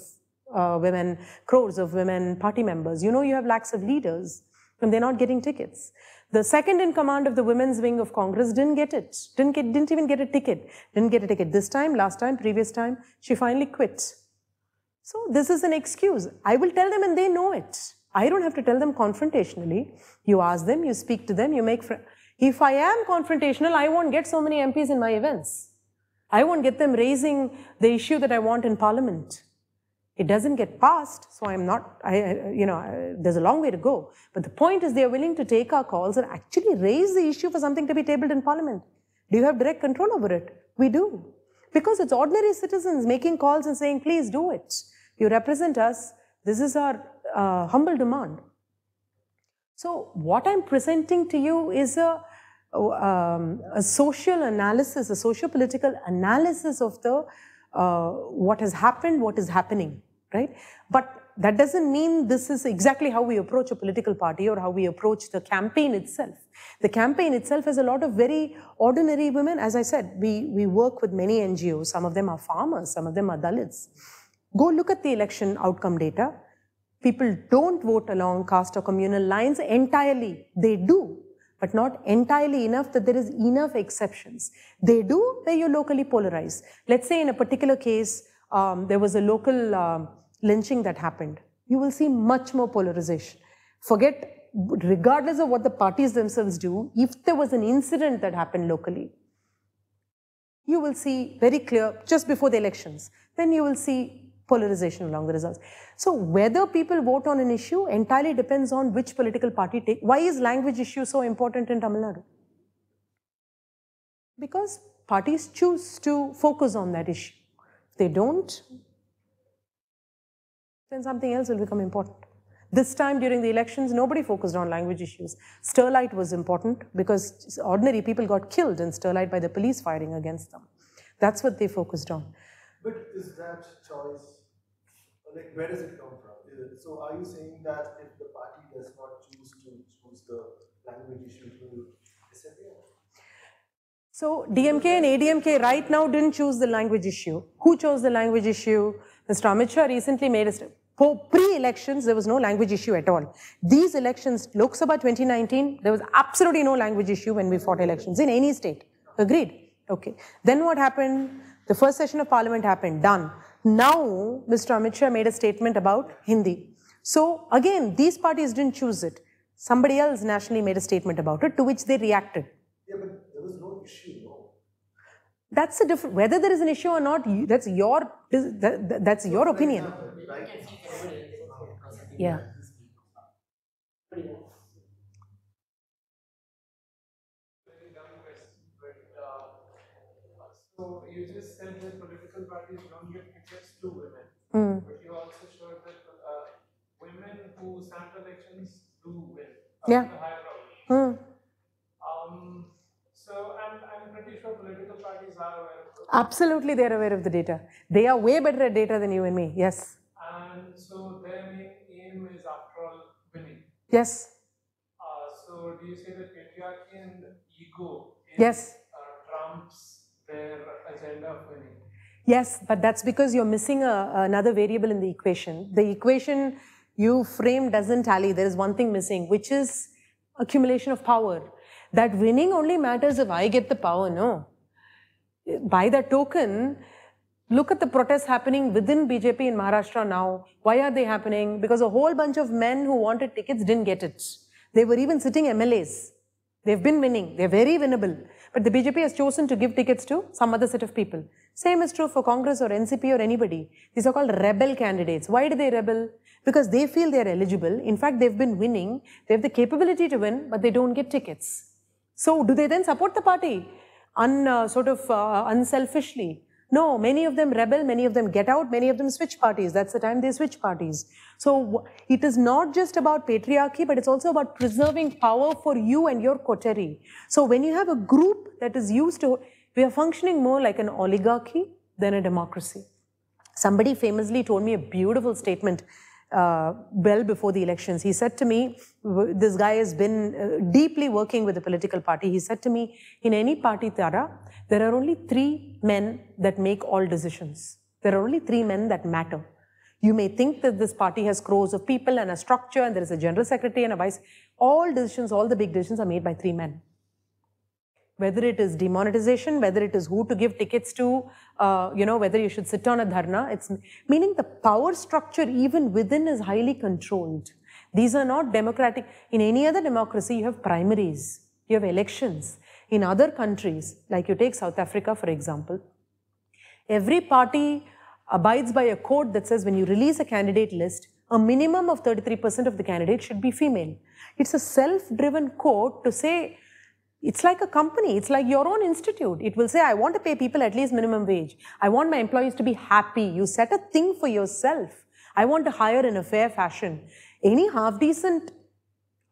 women, crores of women party members. You know you have lakhs of leaders, and they're not getting tickets. The second in command of the women's wing of Congress didn't get it. Didn't even get a ticket. Didn't get a ticket this time, last time, previous time. She finally quit. So this is an excuse. I will tell them and they know it. I don't have to tell them confrontationally. You ask them, you speak to them, you make friends. If I am confrontational, I won't get so many MPs in my events. I won't get them raising the issue that I want in Parliament. It doesn't get passed, so I'm not, there's a long way to go. But the point is they're willing to take our calls and actually raise the issue for something to be tabled in Parliament. Do you have direct control over it? We do. Because it's ordinary citizens making calls and saying, please do it. You represent us. This is our humble demand. So what I'm presenting to you is a social analysis, a socio-political analysis of the what has happened, what is happening, right? But that doesn't mean this is exactly how we approach a political party or how we approach the campaign itself. The campaign itself has a lot of very ordinary women. As I said, we work with many NGOs. Some of them are farmers, some of them are Dalits. Go look at the election outcome data. People don't vote along caste or communal lines entirely. They do, but not entirely enough that there is enough exceptions. They do where you locally polarize. Let's say in a particular case, there was a local lynching that happened. You will see much more polarization. Forget, regardless of what the parties themselves do, if there was an incident that happened locally, you will see very clear, just before the elections, then you will see polarization along the results. So whether people vote on an issue entirely depends on which political party take. Why is language issue so important in Tamil Nadu? Because parties choose to focus on that issue. If they don't, then something else will become important. This time during the elections, nobody focused on language issues. Sterlite was important because ordinary people got killed in Sterlite by the police firing against them. That's what they focused on. But is that choice, like, where does it come from? So are you saying that if the party does not choose the language issue, it will disappear? So DMK and ADMK right now didn't choose the language issue. Who chose the language issue? Mr. Amit Shah recently made a statement. For pre-elections, there was no language issue at all. These elections, Lok Sabha 2019, there was absolutely no language issue when we fought elections in any state. Agreed? Okay. Then what happened? The first session of Parliament happened. Done. Now, Mr. Amit Shah made a statement about Hindi. So again, these parties didn't choose it. Somebody else nationally made a statement about it, to which they reacted. Yeah, but there was no issue, no? That's a different, whether there is an issue or not, that's your opinion. Yeah. So you just said that political parties don't give tickets to women, but you also showed that women who stand for elections do win. Yeah. The higher probability. So I'm pretty sure political parties are aware of it. Absolutely, they are aware of the data. They are way better at data than you and me. Yes. And so their main aim is, after all, winning. Yes. So do you say that patriarchy and ego trumps their agenda of winning? Yes, but that's because you're missing another variable in the equation. The equation you frame doesn't tally. There is one thing missing, which is accumulation of power. That winning only matters if I get the power, no. By that token, look at the protests happening within BJP in Maharashtra now. Why are they happening? Because a whole bunch of men who wanted tickets didn't get it. They were even sitting MLAs. They've been winning. They're very winnable. But the BJP has chosen to give tickets to some other set of people. Same is true for Congress or NCP or anybody. These are called rebel candidates. Why do they rebel? Because they feel they're eligible. In fact, they've been winning. They have the capability to win, but they don't get tickets. So do they then support the party unselfishly? No, many of them rebel, many of them get out, many of them switch parties. That's the time they switch parties. So it is not just about patriarchy, but it's also about preserving power for you and your coterie. So when you have a group that is used to, we are functioning more like an oligarchy than a democracy. Somebody famously told me a beautiful statement well before the elections. He said to me, this guy has been deeply working with the political party. He said to me, in any party, Tara, there are only 3 men that make all decisions. There are only 3 men that matter. You may think that this party has crores of people and a structure and there is a general secretary and a vice. All decisions, all the big decisions are made by 3 men. Whether it is demonetization, whether it is who to give tickets to, whether you should sit on a dharna, it's meaning the power structure even within is highly controlled. These are not democratic. In any other democracy, you have primaries, you have elections. In other countries, like you take South Africa, for example, every party abides by a code that says when you release a candidate list, a minimum of 33% of the candidates should be female. It's a self-driven code to say, it's like a company, it's like your own institute. It will say, I want to pay people at least minimum wage. I want my employees to be happy. You set a thing for yourself. I want to hire in a fair fashion. Any half-decent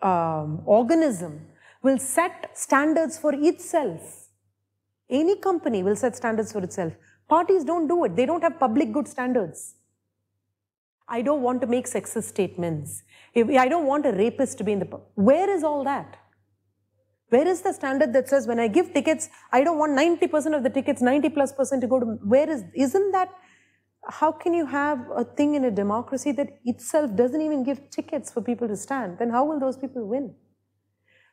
organism will set standards for itself. Any company will set standards for itself. Parties don't do it. They don't have public good standards. I don't want to make sexist statements. I don't want a rapist to be in the... Where is all that? Where is the standard that says when I give tickets, I don't want 90% of the tickets, 90+% to go to... Isn't that... How can you have a thing in a democracy that itself doesn't even give tickets for people to stand? Then how will those people win?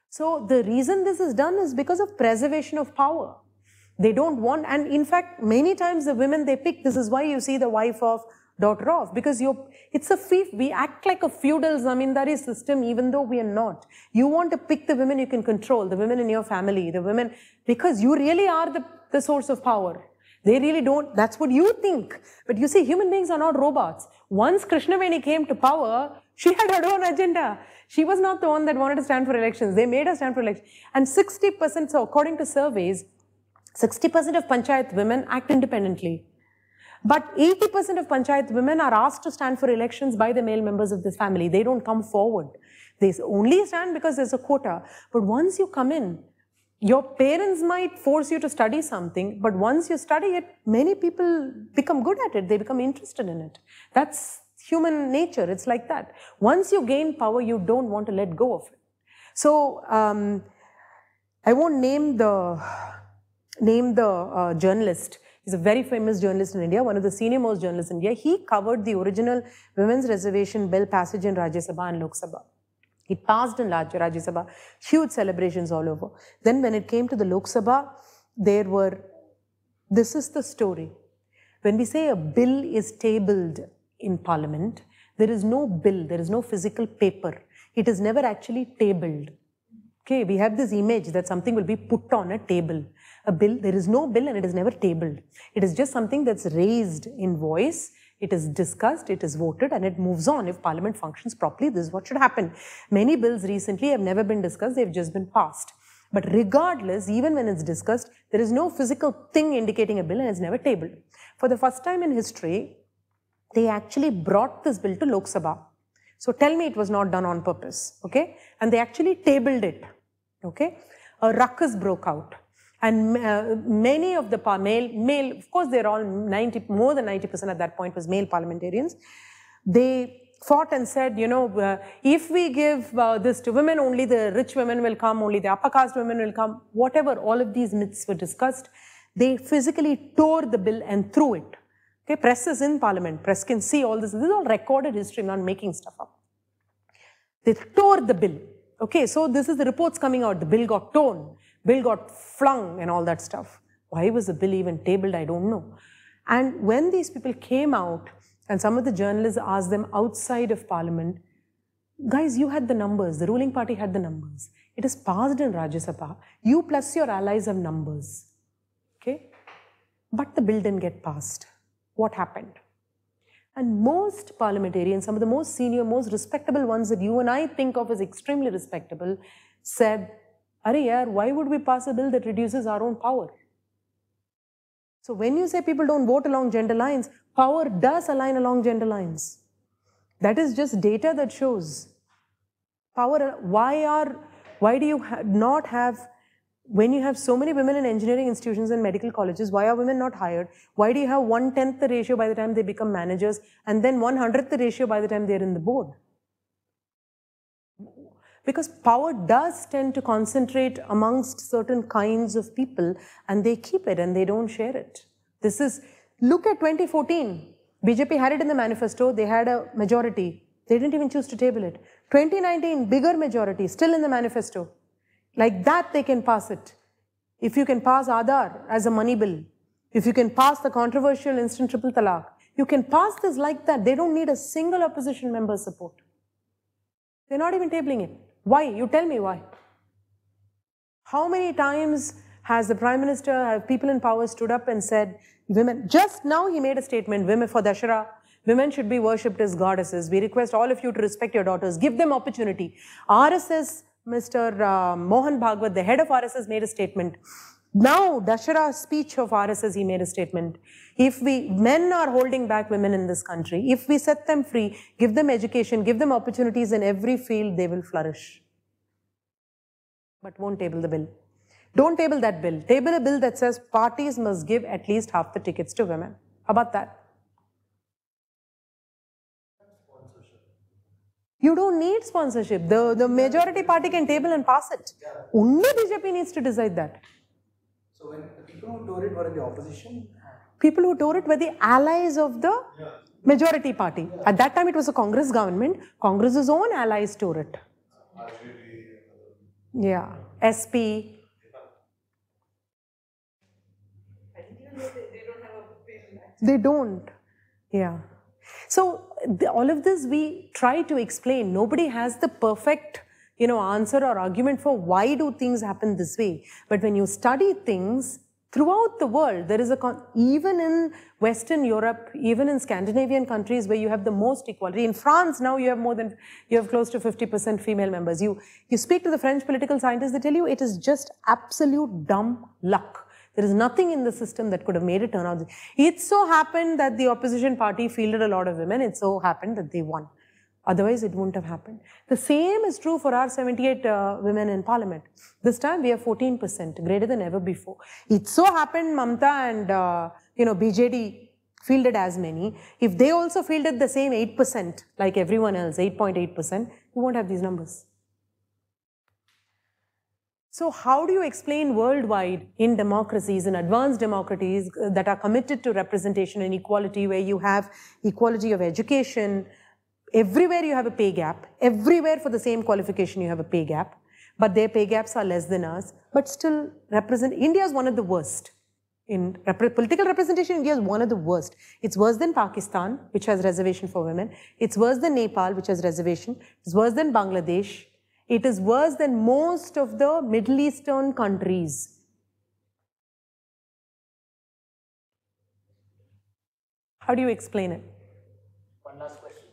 So the reason this is done is because of preservation of power. They don't want, and in fact, many times the women they pick, this is why you see the wife of, daughter of, because it's a fief. We act like a feudal zamindari system even though we are not. You want to pick the women you can control, the women in your family, the women, because you really are the source of power. They really don't, that's what you think. But you see, human beings are not robots. Once Krishnaswamy came to power, she had her own agenda. She was not the one that wanted to stand for elections. They made her stand for elections. And 60%, so according to surveys, 60% of panchayat women act independently. But 80% of panchayat women are asked to stand for elections by the male members of this family. They don't come forward. They only stand because there's a quota. But once you come in, your parents might force you to study something, but once you study it, many people become good at it. They become interested in it. That's human nature. It's like that. Once you gain power, you don't want to let go of it. So, I won't name the journalist. He's a very famous journalist in India, one of the senior most journalists in India. He covered the original women's reservation bill passage in Rajya Sabha and Lok Sabha. It passed in Rajya Sabha, huge celebrations all over. Then when it came to the Lok Sabha, this is the story. When we say a bill is tabled in Parliament, there is no bill, there is no physical paper. It is never actually tabled. Okay, we have this image that something will be put on a table. A bill, there is no bill and it is never tabled. It is just something that's raised in voice. It is discussed, it is voted, and it moves on. If Parliament functions properly, this is what should happen. Many bills recently have never been discussed, they've just been passed. But regardless, even when it's discussed, there is no physical thing indicating a bill and it's never tabled. For the first time in history, they actually brought this bill to Lok Sabha. So tell me it was not done on purpose, okay? And they actually tabled it, okay? A ruckus broke out. And many of the male, of course they're all more than 90% at that point was male parliamentarians. They fought and said, if we give this to women, only the rich women will come, only the upper caste women will come, whatever, all of these myths were discussed. They physically tore the bill and threw it. Okay, press is in Parliament, press can see all this. This is all recorded history, I'm not making stuff up. They tore the bill. Okay, so this is the reports coming out. The bill got torn, bill got flung and all that stuff. Why was the bill even tabled? I don't know. And when these people came out and some of the journalists asked them outside of parliament, guys, you had the numbers, the ruling party had the numbers. It is passed in Rajya Sabha. You plus your allies have numbers. Okay? But the bill didn't get passed. What happened? And most parliamentarians, some of the most senior, most respectable ones that you and I think of as extremely respectable, said, "Arey yaar, why would we pass a bill that reduces our own power?" So when you say people don't vote along gender lines, power does align along gender lines. That is just data that shows. Power, why do you not have, when you have so many women in engineering institutions and medical colleges, why are women not hired? Why do you have 1/10 the ratio by the time they become managers and then 1/100 the ratio by the time they're in the board? Because power does tend to concentrate amongst certain kinds of people and they keep it and they don't share it. Look at 2014. BJP had it in the manifesto, they had a majority. They didn't even choose to table it. 2019, bigger majority, still in the manifesto. Like that, they can pass it. If you can pass Aadhaar as a money bill, if you can pass the controversial instant triple talaq, you can pass this like that. They don't need a single opposition member's support. They're not even tabling it. Why? You tell me why. How many times has the Prime Minister, have people in power stood up and said, women, just now he made a statement, women for Dashara, women should be worshipped as goddesses. We request all of you to respect your daughters, give them opportunity. RSS, Mr. Mohan Bhagwat, the head of RSS, made a statement. Now, Dashara's speech of RSS, he made a statement. If men are holding back women in this country, if we set them free, give them education, give them opportunities in every field, they will flourish. But won't table the bill. Don't table that bill. Table a bill that says parties must give at least half the tickets to women. How about that? You don't need sponsorship. The majority party can table and pass it. Only BJP needs to decide that. So when the people who tore it were in the opposition? People who tore it were the allies of the majority party. At that time it was a Congress government. Congress's own allies tore it. Yeah. SP. They don't. Yeah. So all of this we try to explain. Nobody has the perfect, answer or argument for why do things happen this way. But when you study things throughout the world, there is even in Western Europe, even in Scandinavian countries where you have the most equality. In France now you have close to 50% female members. You speak to the French political scientists, they tell you it is just absolute dumb luck. There is nothing in the system that could have made it turn out. It so happened that the opposition party fielded a lot of women. It so happened that they won. Otherwise, it wouldn't have happened. The same is true for our 78 women in parliament. This time, we have 14%, greater than ever before. It so happened Mamta and, BJD fielded as many. If they also fielded the same 8%, like everyone else, 8.8%, we won't have these numbers. So how do you explain worldwide in democracies, in advanced democracies that are committed to representation and equality, where you have equality of education, everywhere you have a pay gap, everywhere for the same qualification you have a pay gap, but their pay gaps are less than ours, but still represent, India is one of the worst. In political representation, India is one of the worst. It's worse than Pakistan, which has reservation for women. It's worse than Nepal, which has reservation. It's worse than Bangladesh. It is worse than most of the Middle Eastern countries. How do you explain it? One last question.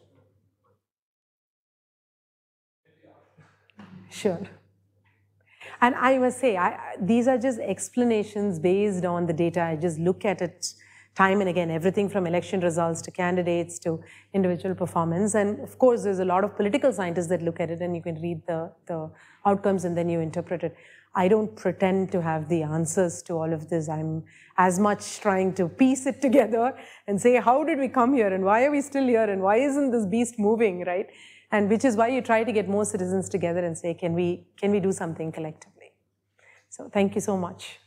Sure. And I must say, these are just explanations based on the data. I just look at it time and again, everything from election results to candidates to individual performance. And of course, there's a lot of political scientists that look at it and you can read the outcomes and then you interpret it. I don't pretend to have the answers to all of this. I'm as much trying to piece it together and say, how did we come here and why are we still here and why isn't this beast moving, right? And which is why you try to get more citizens together and say, can we do something collectively? So thank you so much.